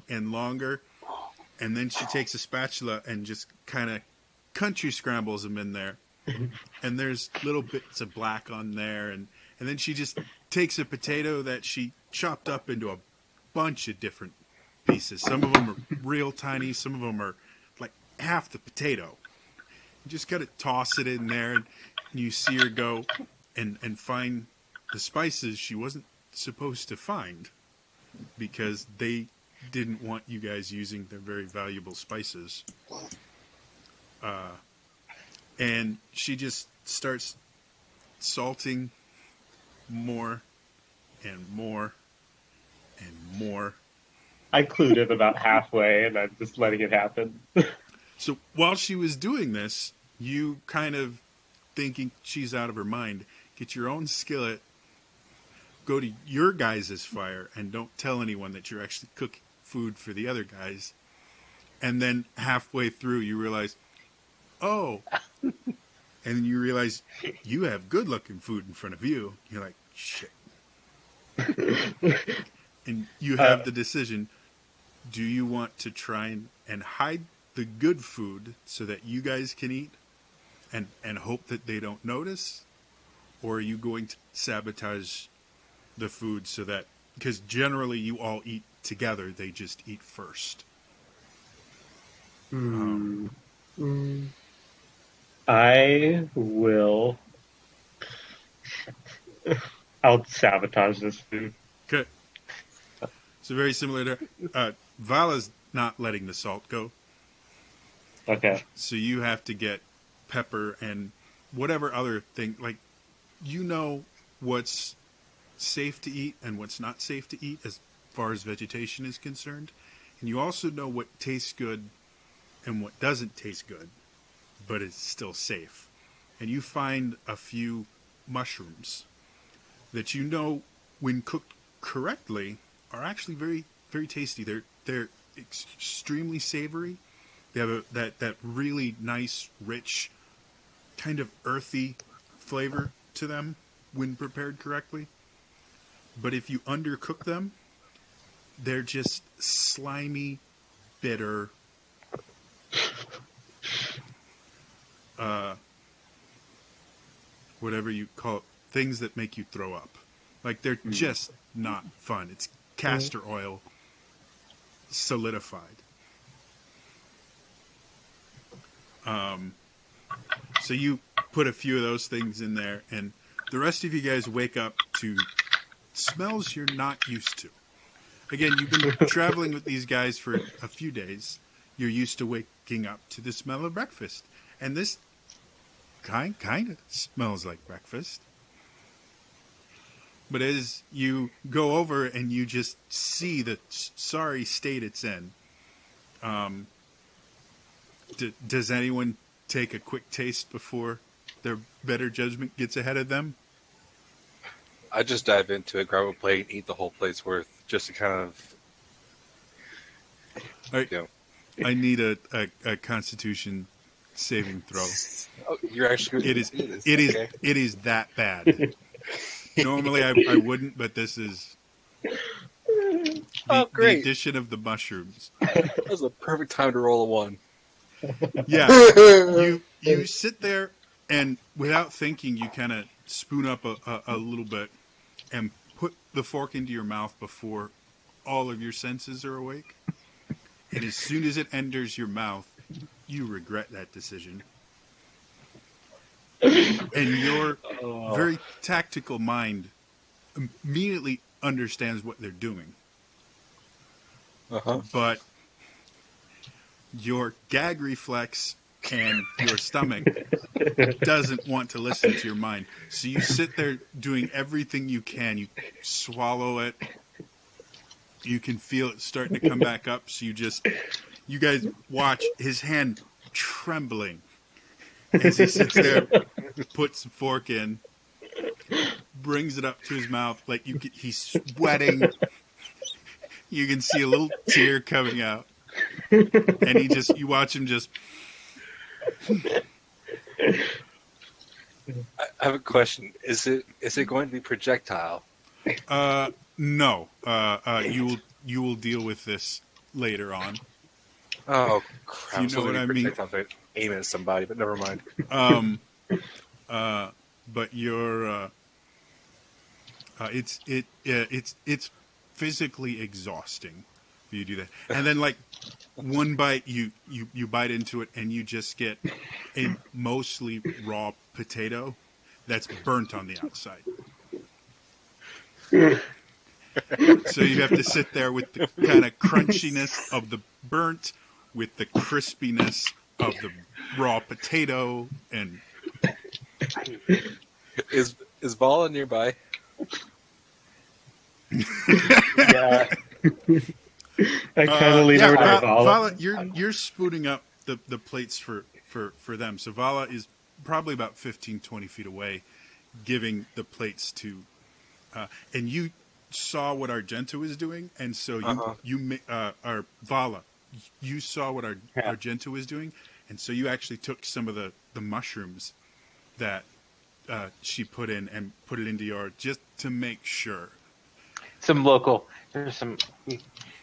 and longer. And then she takes a spatula and just kind of country scrambles them in there. And there's little bits of black on there. And then she just takes a potato that she chopped up into a bunch of different pieces. Some of them are real tiny. Some of them are like half the potato. You just got to toss it in there. And you see her go and find the spices she wasn't supposed to find, because they didn't want you guys using their very valuable spices. And she just starts salting more and more and more. I clued in about halfway, and I'm just letting it happen. So while she was doing this, you kind of thinking she's out of her mind, get your own skillet, go to your guys' fire, and don't tell anyone that you're actually cooking food for the other guys. And then halfway through, you realize, oh, and then you realize you have good-looking food in front of you. You're like, shit. And you have the decision, do you want to try and hide the good food so that you guys can eat and hope that they don't notice? Or are you going to sabotage the food so that, because generally you all eat together, they just eat first? I will. I'll sabotage this food. Okay. So very similar to Vala's not letting the salt go. Okay. So you have to get pepper and whatever other thing, like, you know what's safe to eat and what's not safe to eat as far as vegetation is concerned. And you also know what tastes good and what doesn't taste good, but it's still safe. And you find a few mushrooms that you know, when cooked correctly, are actually very, very tasty. They're extremely savory. They have that really nice, rich, kind of earthy flavor to them when prepared correctly. But if you undercook them, they're just slimy, bitter, whatever you call it, things that make you throw up. Like, they're just not fun. It's castor oil solidified. So you put a few of those things in there, and the rest of you guys wake up to smells you're not used to. Again, you've been traveling with these guys for a few days. You're used to waking up to the smell of breakfast, and this kind of smells like breakfast. But as you go over and you just see the sorry state it's in, does anyone take a quick taste before their better judgment gets ahead of them? I just dive into it, grab a plate, and eat the whole plate's worth, just to kind of. Right. You know. I need a Constitution saving throw. Oh, you're actually. It is Okay. it is that bad. Normally I wouldn't, but this is the Great. addition of the mushrooms. That was the perfect time to roll a 1. Yeah, you sit there and without thinking, you kind of spoon up a little bit and put the fork into your mouth before all of your senses are awake. And as soon as it enters your mouth, you regret that decision. And your very tactical mind immediately understands what they're doing. Uh-huh. But your gag reflex and your stomach doesn't want to listen to your mind. So you sit there doing everything you can. You swallow it. You can feel it starting to come back up. So you guys watch his hand trembling as he sits there, puts the fork in, brings it up to his mouth. Like he's sweating. You can see a little tear coming out. And you watch him just. I have a question. Is it going to be projectile? No. You will deal with this later on. Oh crap! You know what I mean? Projectile, aim at somebody, but never mind. But you're. It's physically exhausting for you to do that, and then like one bite you bite into it and you just get a mostly raw potato that's burnt on the outside. So you have to sit there with the kind of crunchiness of the burnt with the crispiness of the raw potato. And is Vala nearby? Yeah. I kind of lean over to Vala. Vala, you're spooning up the plates for them. So Vala is probably about 15, 20 feet away, giving the plates to, and you saw what Argento was doing, and so Vala, you saw what Argento was doing, and so you actually took some of the mushrooms that she put in and put it into yours just to make sure.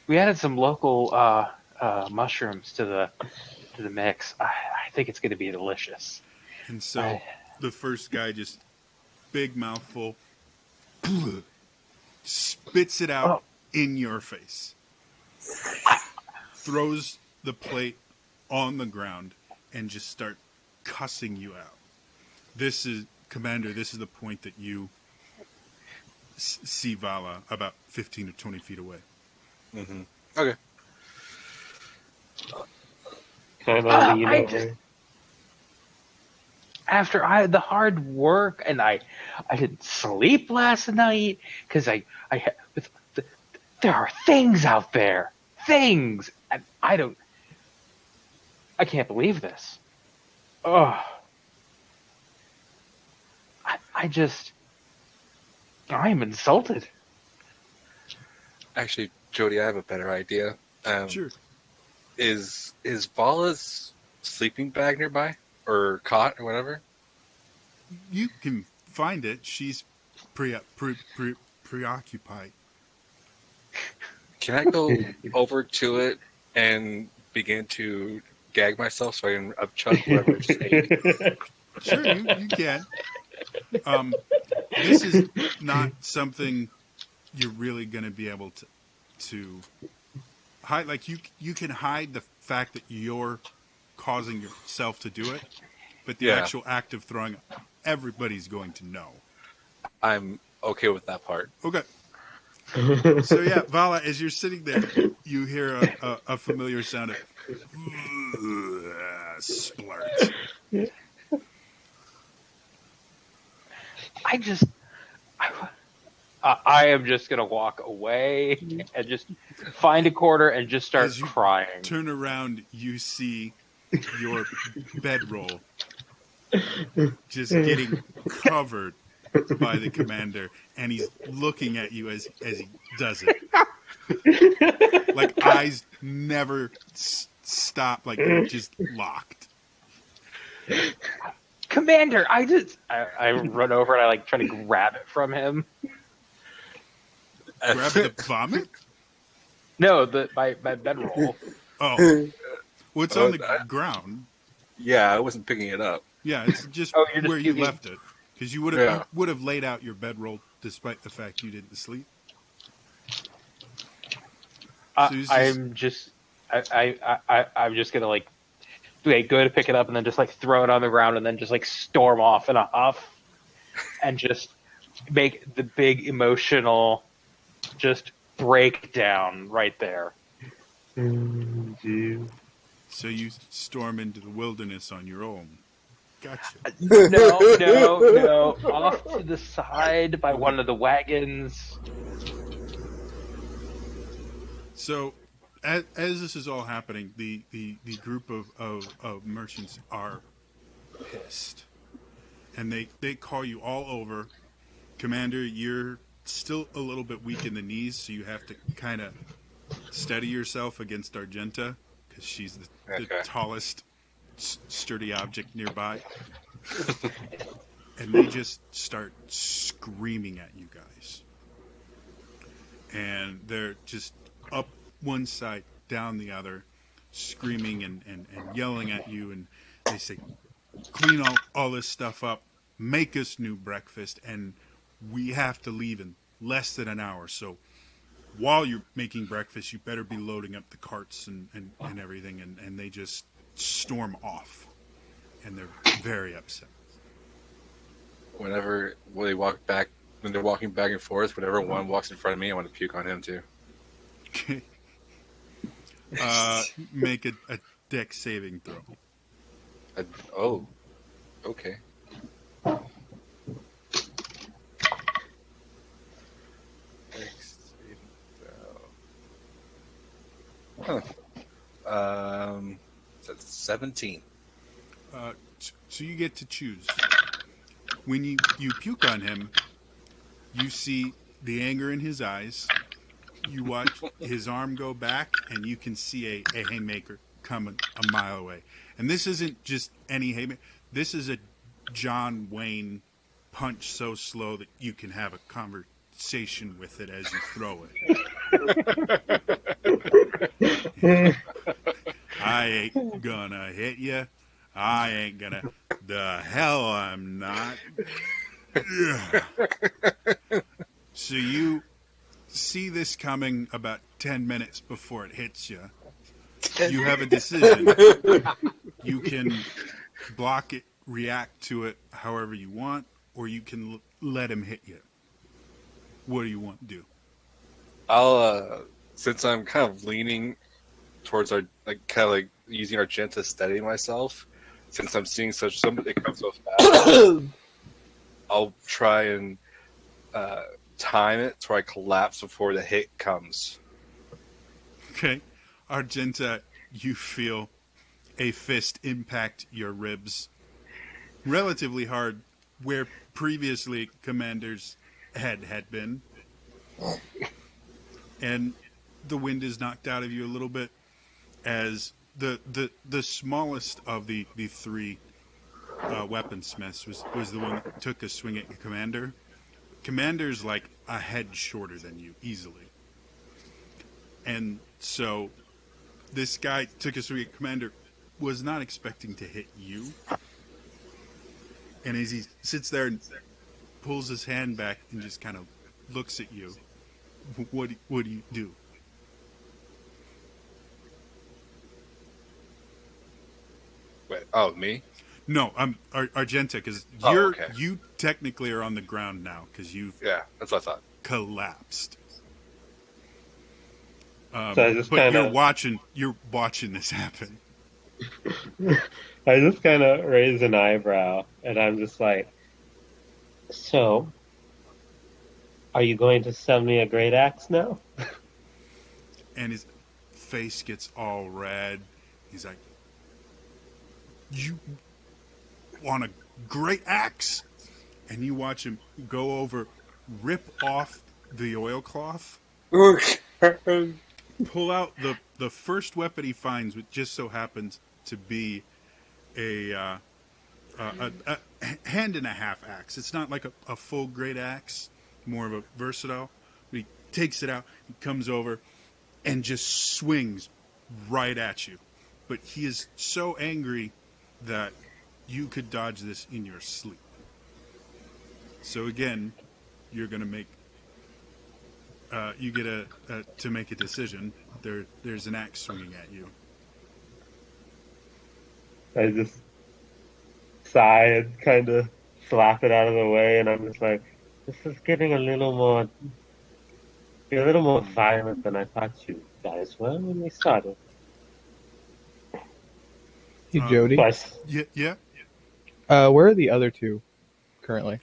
We added some local mushrooms to the mix. I think it's going to be delicious. And so the first guy just big mouthful, spits it out in your face, throws the plate on the ground, and just start cussing you out. This is the point that you see Vala about 15 to 20 feet away. Mm-hmm. Okay. Kind of lean over. After the hard work and I didn't sleep last night because there are things out there, and I can't believe this. I'm insulted. Actually, Jody, I have a better idea. Sure. Is Vala's sleeping bag nearby? Or cot or whatever? You can find it. She's preoccupied. Can I go over to it and begin to gag myself so I can upchuck whatever it's ate? Sure, you can. This is not something you're really going to be able to hide. Like you can hide the fact that you're causing yourself to do it, but the Yeah. actual act of throwing up, everybody's going to know. I'm okay with that part. Okay. So yeah, Vala, as you're sitting there, you hear a familiar sound of splurt. I am just gonna walk away and just find a corner and just start As you crying. turn around, you see your bedroll just getting covered by the commander, and he's looking at you as he does it. Like eyes never stop, like they're just locked. Commander, I run over and I like try to grab it from him. Grab the vomit? No, my bedroll. Oh. Well, it's on the I- ground. Yeah, I wasn't picking it up. Yeah, it's just Oh, you're just where you puking. left it. Because you Yeah. would have laid out your bedroll despite the fact you didn't sleep. So he's I'm just gonna like go to pick it up and then just like throw it on the ground and then just like storm off in a huff and just make the big emotional just breakdown right there. So you storm into the wilderness on your own. Gotcha. No. Off to the side by one of the wagons. So, as this is all happening, the group of merchants are pissed. And they call you all over. Commander, you're still a little bit weak in the knees, so you have to kind of steady yourself against Argenta, because she's the Okay. tallest, sturdy object nearby. And they just start screaming at you guys. And they're just up one side, down the other, screaming and yelling at you. And they say, clean all this stuff up, make us new breakfast, and we have to leave in less than an hour. So while you're making breakfast, you better be loading up the carts and everything. And they just storm off. And they're very upset. Whenever when they're walking back and forth, whenever one walks in front of me, I want to puke on him too. Make a dex saving throw. Oh, okay. Dex saving throw. Huh. That's 17. So you get to choose. When you puke on him, you see the anger in his eyes. You watch his arm go back, and you can see a haymaker coming a mile away. And this isn't just any haymaker. This is a John Wayne punch so slow that you can have a conversation with it as you throw it. I ain't gonna hit you. I ain't gonna. The hell I'm not. So you see this coming about 10 minutes before it hits you. You have a decision. You can block it, react to it however you want, or you can let him hit you. What do you want to do? I'll since I'm kind of leaning towards our like using our gent to steady myself. Since I'm seeing somebody come so fast, I'll try and time it so I collapse before the hit comes. Okay. Argenta, you feel a fist impact your ribs relatively hard where previously Commander's head had been. And the wind is knocked out of you a little bit as the smallest of the three weaponsmiths was the one that took a swing at Commander. Commander's like a head shorter than you, easily. And so this guy took a swing at Commander, was not expecting to hit you. And as he sits there and pulls his hand back and just kind of looks at you, what do you do? Wait, oh, me? No, I'm Argenta, because Oh, okay. you technically are on the ground now because you've Yeah, that's what I thought. collapsed. So I just But kind you're of, watching this happen. I just kind of raise an eyebrow, and I'm just like, so, are you going to sell me a great axe now? And his face gets all red. He's like, "You want a great axe?" And you watch him go over, rip off the oilcloth, Okay. pull out the first weapon he finds, which just so happens to be a hand and a half axe. It's not like a full great axe, more of a versatile. But he takes it out, he comes over, and just swings right at you. But he is so angry that you could dodge this in your sleep. So again, you're gonna make you get to make a decision. There's an axe swinging at you. I just sigh and kind of slap it out of the way, and I'm just like, this is getting a little more violent than I thought you guys were when we started. Hey, Uh, Jody. But yeah. Where are the other two currently?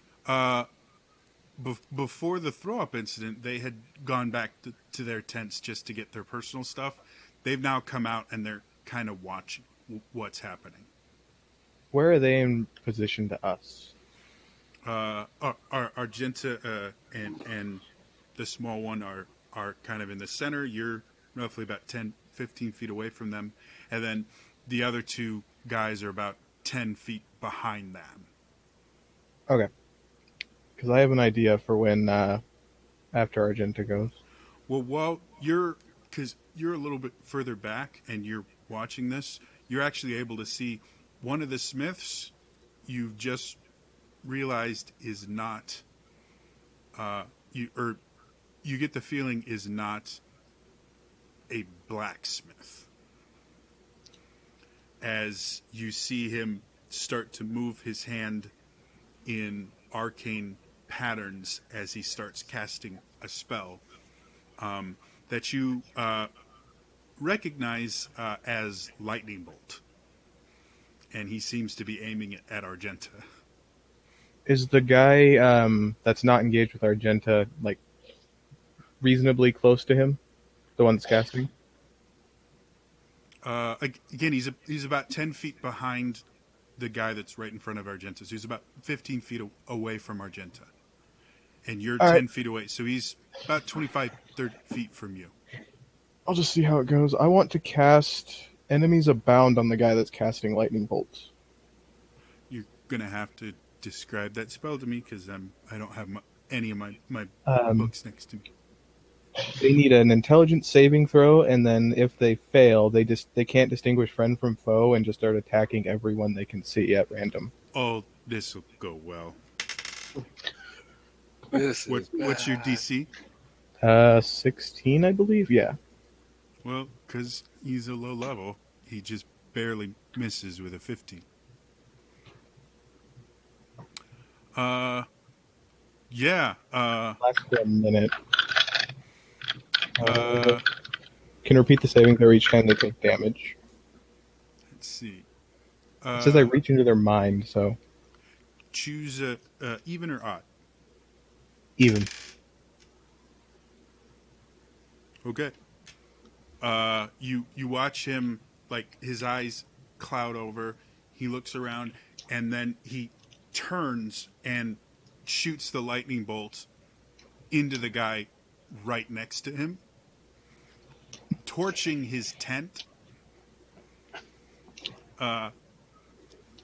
Before the throw up incident, they had gone back to their tents just to get their personal stuff. They've now come out and they're kind of watching what's happening. Where are they in position to us? Argenta and the small one are kind of in the center. You're roughly about 10, 15 feet away from them. And then the other two guys are about 10 feet behind them. Okay. Because I have an idea for when after Argenta goes. Well, because you're a little bit further back and you're watching this, you're actually able to see one of the smiths you've just realized is not, you get the feeling is not a blacksmith. As you see him start to move his hand in arcane patterns as he starts casting a spell that you recognize as lightning bolt, and he seems to be aiming it at Argenta. Is the guy that's not engaged with Argenta like reasonably close to him? The one that's casting? Again, he's about 10 feet behind the guy that's right in front of Argenta. So he's about 15 feet away from Argenta, and you're All right. 10 feet away. So he's about 25, 30 feet from you. I'll just see how it goes. I want to cast Enemies Abound on the guy that's casting lightning bolts. You're gonna have to describe that spell to me because I don't have any of my books next to me. They need an intelligence saving throw, and then if they fail, they can't distinguish friend from foe and just start attacking everyone they can see at random. Oh, this will go well. What's What's your DC? 16, I believe. Yeah. Well, because he's a low level, he just barely misses with a 15. Yeah. Last 1 minute. Can repeat the saving throw each time they take damage. Let's see. It says I reach into their mind, so Choose a even or odd. even. Okay. You watch him, like, his eyes cloud over. He looks around, and then he turns and shoots the lightning bolt into the guy right next to him, torching his tent,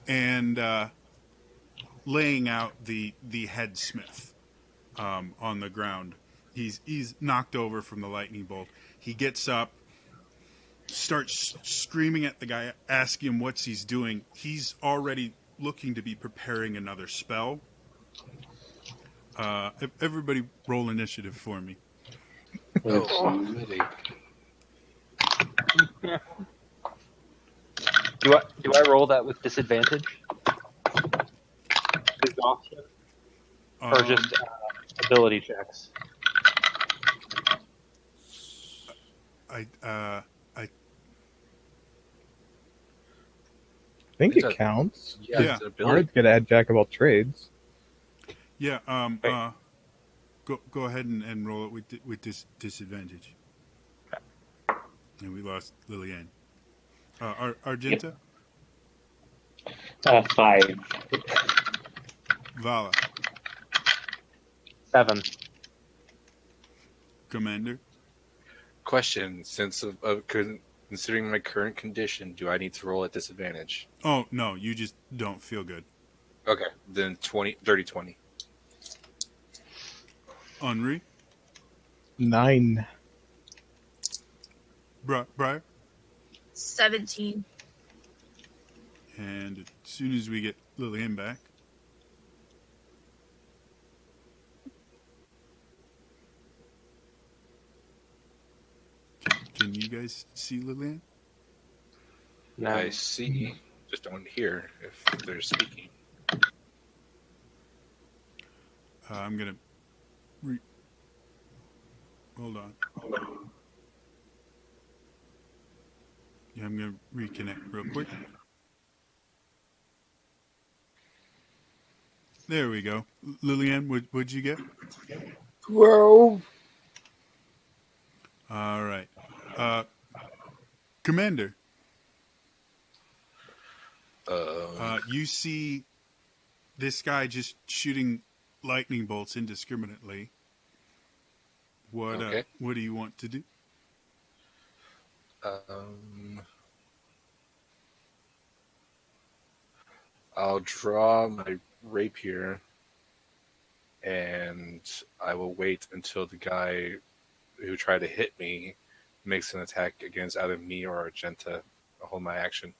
and laying out the headsmith on the ground. He's knocked over from the lightning bolt. He gets up, starts screaming at the guy, asking him what he's doing. He's already looking to be preparing another spell. Everybody roll initiative for me. Oh, pity. Do I roll that with disadvantage? exhaustion, or just ability checks? I I think It it does. counts. Yeah, Yeah. it's an ability. Bard's gonna add jack of all trades. yeah. Wait. Go ahead and roll it with disadvantage. And we lost Lillian. Argenta, 5. Vala, 7. Commander. Question: since considering my current condition, do I need to roll at disadvantage? Oh no, you just don't feel good. Okay, then 30, 20. Henri, 9. Briar, 17. and as soon as we get Lillian back, can you guys see Lillian? No. I see, just don't hear if they're speaking. I'm gonna hold on. Yeah, I'm gonna reconnect real quick. There we go. Lillian, what'd you get? 12. All right. Commander, you see this guy just shooting lightning bolts indiscriminately. What Okay. what do you want to do? I'll draw my rapier, and I will wait until the guy who tried to hit me makes an attack against either me or Argenta. I'll hold my action.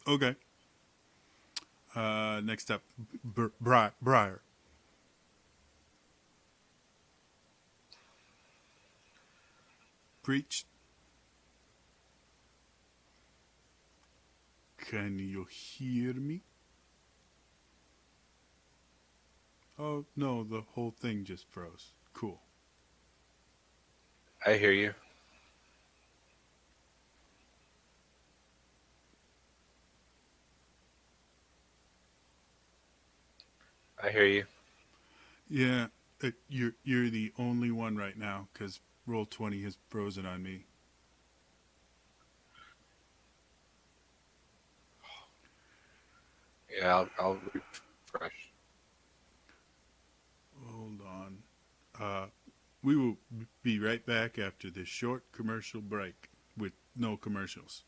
Okay. Next up, Briar. Preach. Can you hear me? Oh, no, the whole thing just froze. Cool. I hear you. I hear you. Yeah, you're the only one right now because roll 20 has frozen on me. Yeah, I'll refresh. Hold on. We will be right back after this short commercial break with no commercials.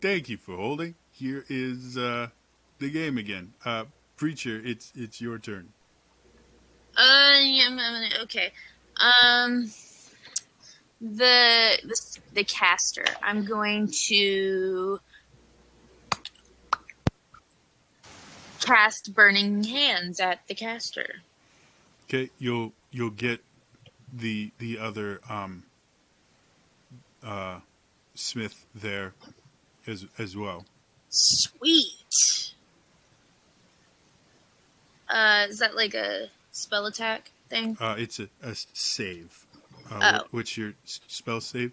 Thank you for holding. Here is the game again. Preacher, it's your turn. Yeah, okay. Um, the caster. I'm going to cast Burning Hands at the caster. Okay, you'll get the other smith there as well. Sweet. Is that like a spell attack thing? It's a save. Oh. What's your spell save?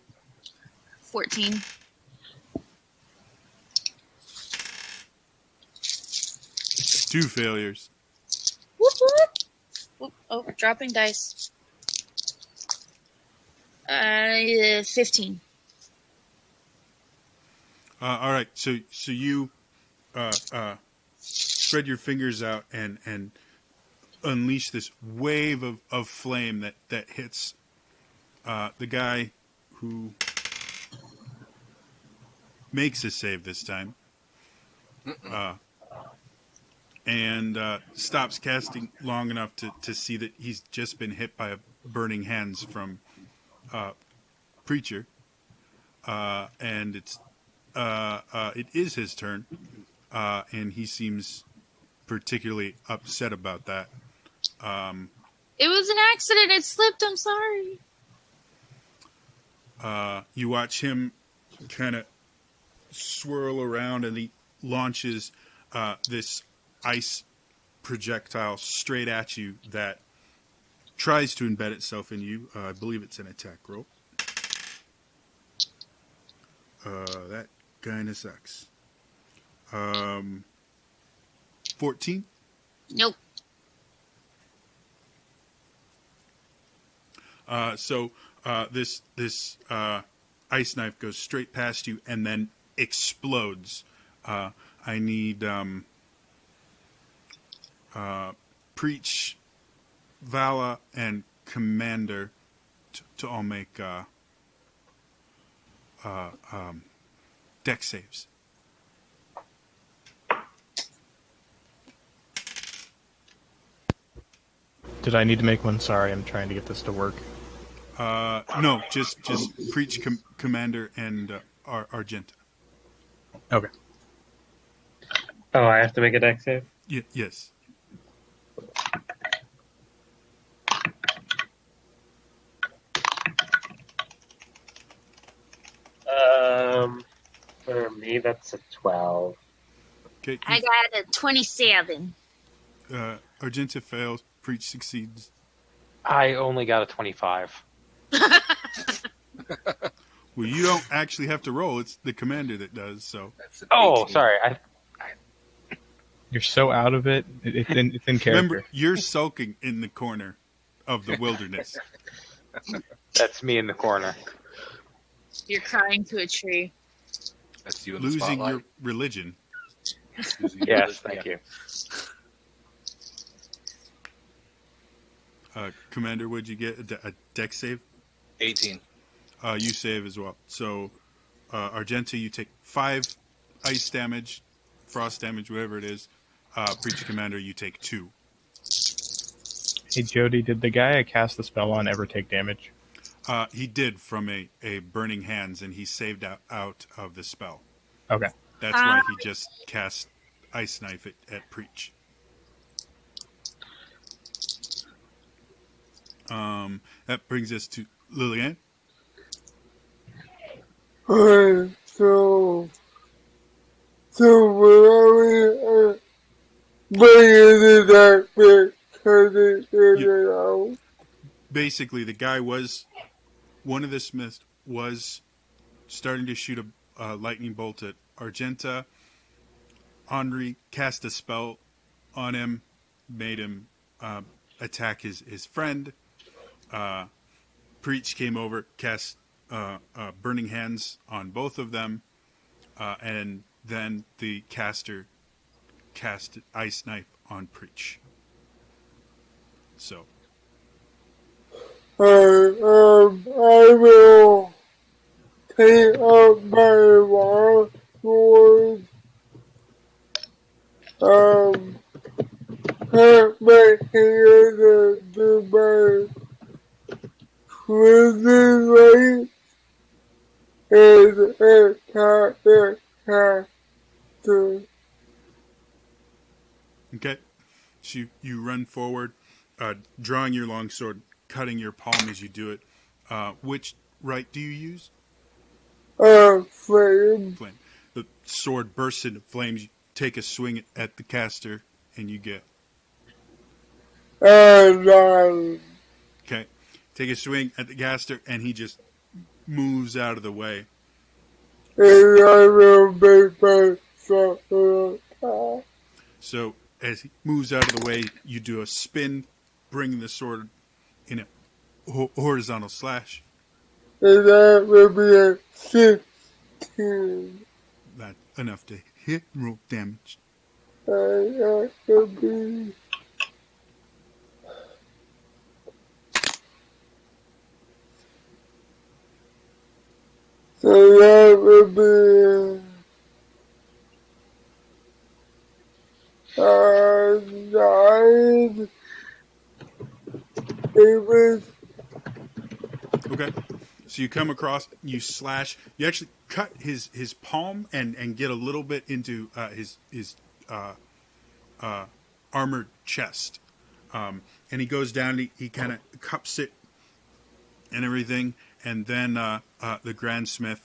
14. Two failures. Whoop, whoop. Whoop. Oh, dropping dice. 15. All right, so you spread your fingers out and unleash this wave of flame that hits the guy who makes a save this time, and stops casting long enough to see that he's just been hit by a burning hands from Preacher, and it is his turn, and he seems particularly upset about that. It was an accident. It slipped. I'm sorry. You watch him kind of swirl around, and he launches this ice projectile straight at you that tries to embed itself in you. I believe it's an attack roll. That kind of sucks. 14? Nope. So this ice knife goes straight past you and then explodes. I need Preach, Vala, and Commander to all make deck saves. Did I need to make one? Sorry, I'm trying to get this to work. No, just Preach, Commander, and Argenta. Okay. Oh, I have to make a deck save? Yes. For me, that's a 12. Okay. I got a 27. Argenta fails. Preach succeeds. I only got a 25. Well, you don't actually have to roll. It's the commander that does. So. That's an Oh, 18. sorry. You're so out of it. It's in character. Remember, you're sulking in the corner of the wilderness. That's me in the corner. You're crying to a tree. That's you in the Losing spotlight. your religion. Losing your Yes, religion, thank you. Commander, would you get a deck save? 18. You save as well. So, Argenta, you take 5 ice damage, frost damage, whatever it is. Preacher Commander, you take 2. Hey, Jody, did the guy I cast the spell on ever take damage? He did from a burning hands, and he saved out of the spell. Okay. That's why he just cast Ice Knife at Preach. That brings us to Lillian. Alright, so where are we bringing it back because it is out? Basically, the guy one of the smiths was starting to shoot a lightning bolt at Argenta. Henri cast a spell on him, made him attack his friend. Preach came over, cast burning hands on both of them, and then the caster cast ice knife on Preach. So. I will take up my wall towards put my hand to my swinging right and attack the caster. Okay. So you run forward, drawing your longsword, cutting your palm as you do it. Which right do you use? Flame. Flame. The sword bursts into flames. You take a swing at the caster, and you get. And Okay. Take a swing at the caster, and he just moves out of the way. I will make myself attack. So as he moves out of the way, you do a spin, bringing the sword in a horizontal slash. And that will be a 16. That's enough to hit and roll damage. And that will be... So that will be... 9. It was... Okay. So you come across, you slash, you actually cut his palm and get a little bit into his armored chest. And he goes down, he kind of cups it and everything. And then the grandsmith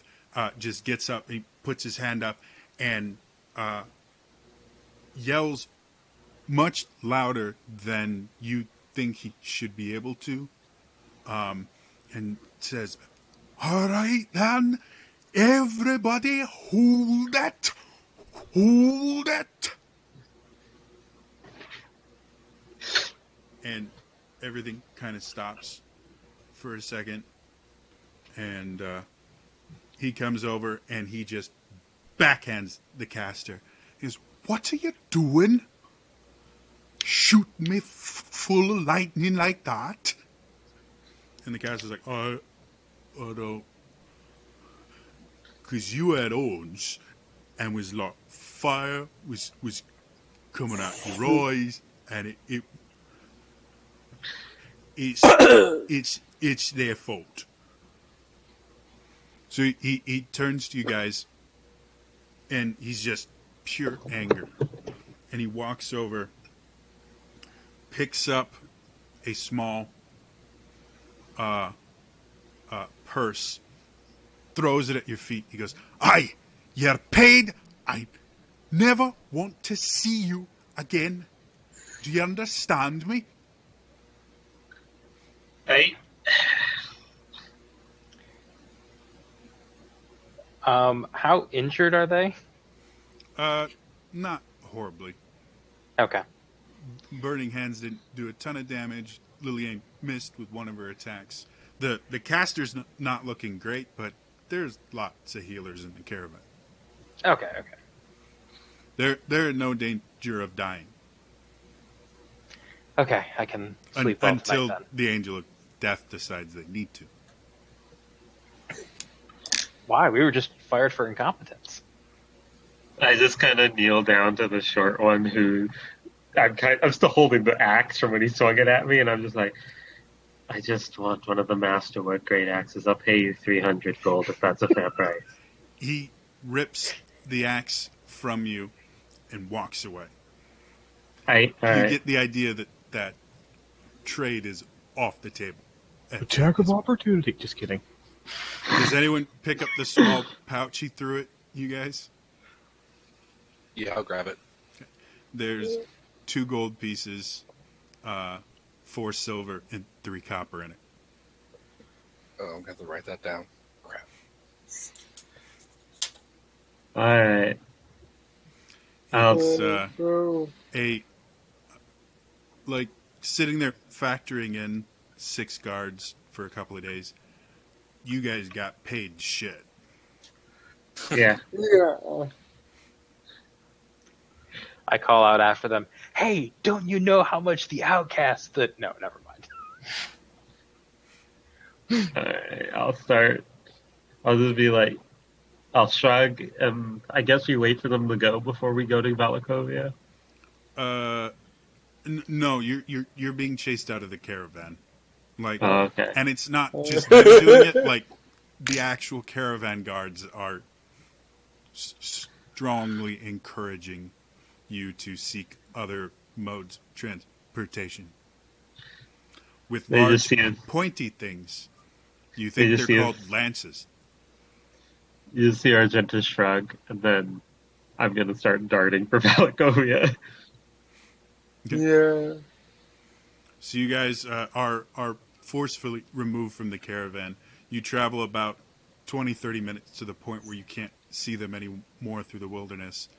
just gets up, he puts his hand up and yells much louder than you think he should be able to. And says, "All right, then, everybody hold it, hold it." And everything kind of stops for a second. And he comes over and he just backhands the caster. He goes, "What are you doing? Shoot me full of lightning like that?" And the caster's like, I don't. Because you had horns and was like fire was coming out your eyes, and it's their fault. So he turns to you guys, and he's just pure anger, and he walks over, picks up a small purse, throws it at your feet. He goes, "Aye, you're paid. I never want to see you again. Do you understand me?" How injured are they? Not horribly. Okay. Burning Hands didn't do a ton of damage. Lillian missed with one of her attacks. The caster's not looking great, but there's lots of healers in the caravan. Okay. They're in no danger of dying. Okay, I can sleep well until tonight then. the Angel of Death decides they need to. Why? We were just fired for incompetence. I just kind of kneel down to the short one who I'm still holding the axe from when he swung it at me, and I'm just like, I just want one of the masterwork great axes. I'll pay you 300 gold if that's a fair price. He rips the axe from you and walks away. You get the idea that trade is off the table. Attack of opportunity. Just kidding. Does anyone pick up the small pouch he threw at you guys? Yeah, I'll grab it. Okay. There's 2 gold pieces, 4 silver, and 3 copper in it. Oh, I'm going to have to write that down. Crap. Alright. It's like sitting there factoring in 6 guards for a couple of days. You guys got paid shit. Yeah. Yeah. I call out after them, "Hey, don't you know how much the outcast that..." No, never mind. Alright, I'll start. I'll just be like, I'll shrug, and I guess we wait for them to go before we go to Valakovia. No, you're being chased out of the caravan. Like, Okay. and it's not just them doing it. Like, the actual caravan guards are strongly encouraging you to seek other modes of transportation with They just large, see it. pointy things. You They think just they're see it. called lances. You just see Argenta shrug, and then I'm gonna start darting for Valakovia. Yeah. So you guys are forcefully removed from the caravan. You travel about 20-30 minutes to the point where you can't see them anymore through the wilderness.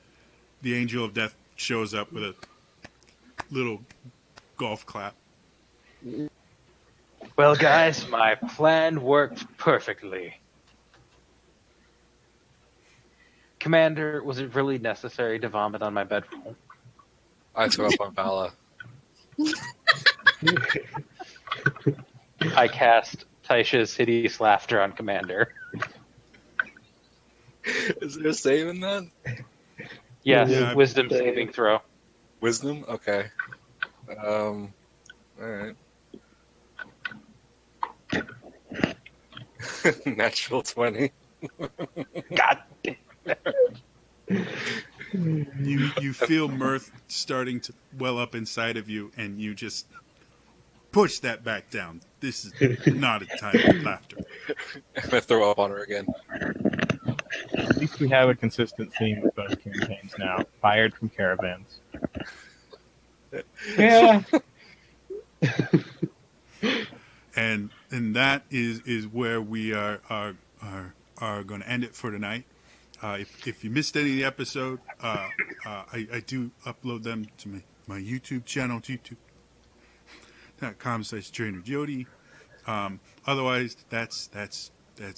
The Angel of Death shows up with a little golf clap. Well, guys, my plan worked perfectly. Commander, was it really necessary to vomit on my bedroll? I throw up on Vala. I cast Taisha's hideous laughter on Commander. Is there a save in that? Yes, Yeah. wisdom saving throw. Wisdom? Okay. Alright. Natural 20. God. You feel mirth starting to well up inside of you, and you just push that back down. This is not a time for laughter. I'm gonna throw up on her again. At least we have a consistent theme with both campaigns now. Fired from caravans. Yeah. And that is where we are going to end it for tonight. If you missed any of the episode, I do upload them to my YouTube channel, youtube.com/Trainer Jody. Otherwise, that's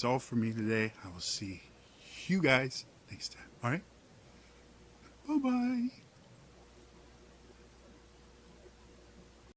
all for me today. I will see you guys next time. All right. Bye bye.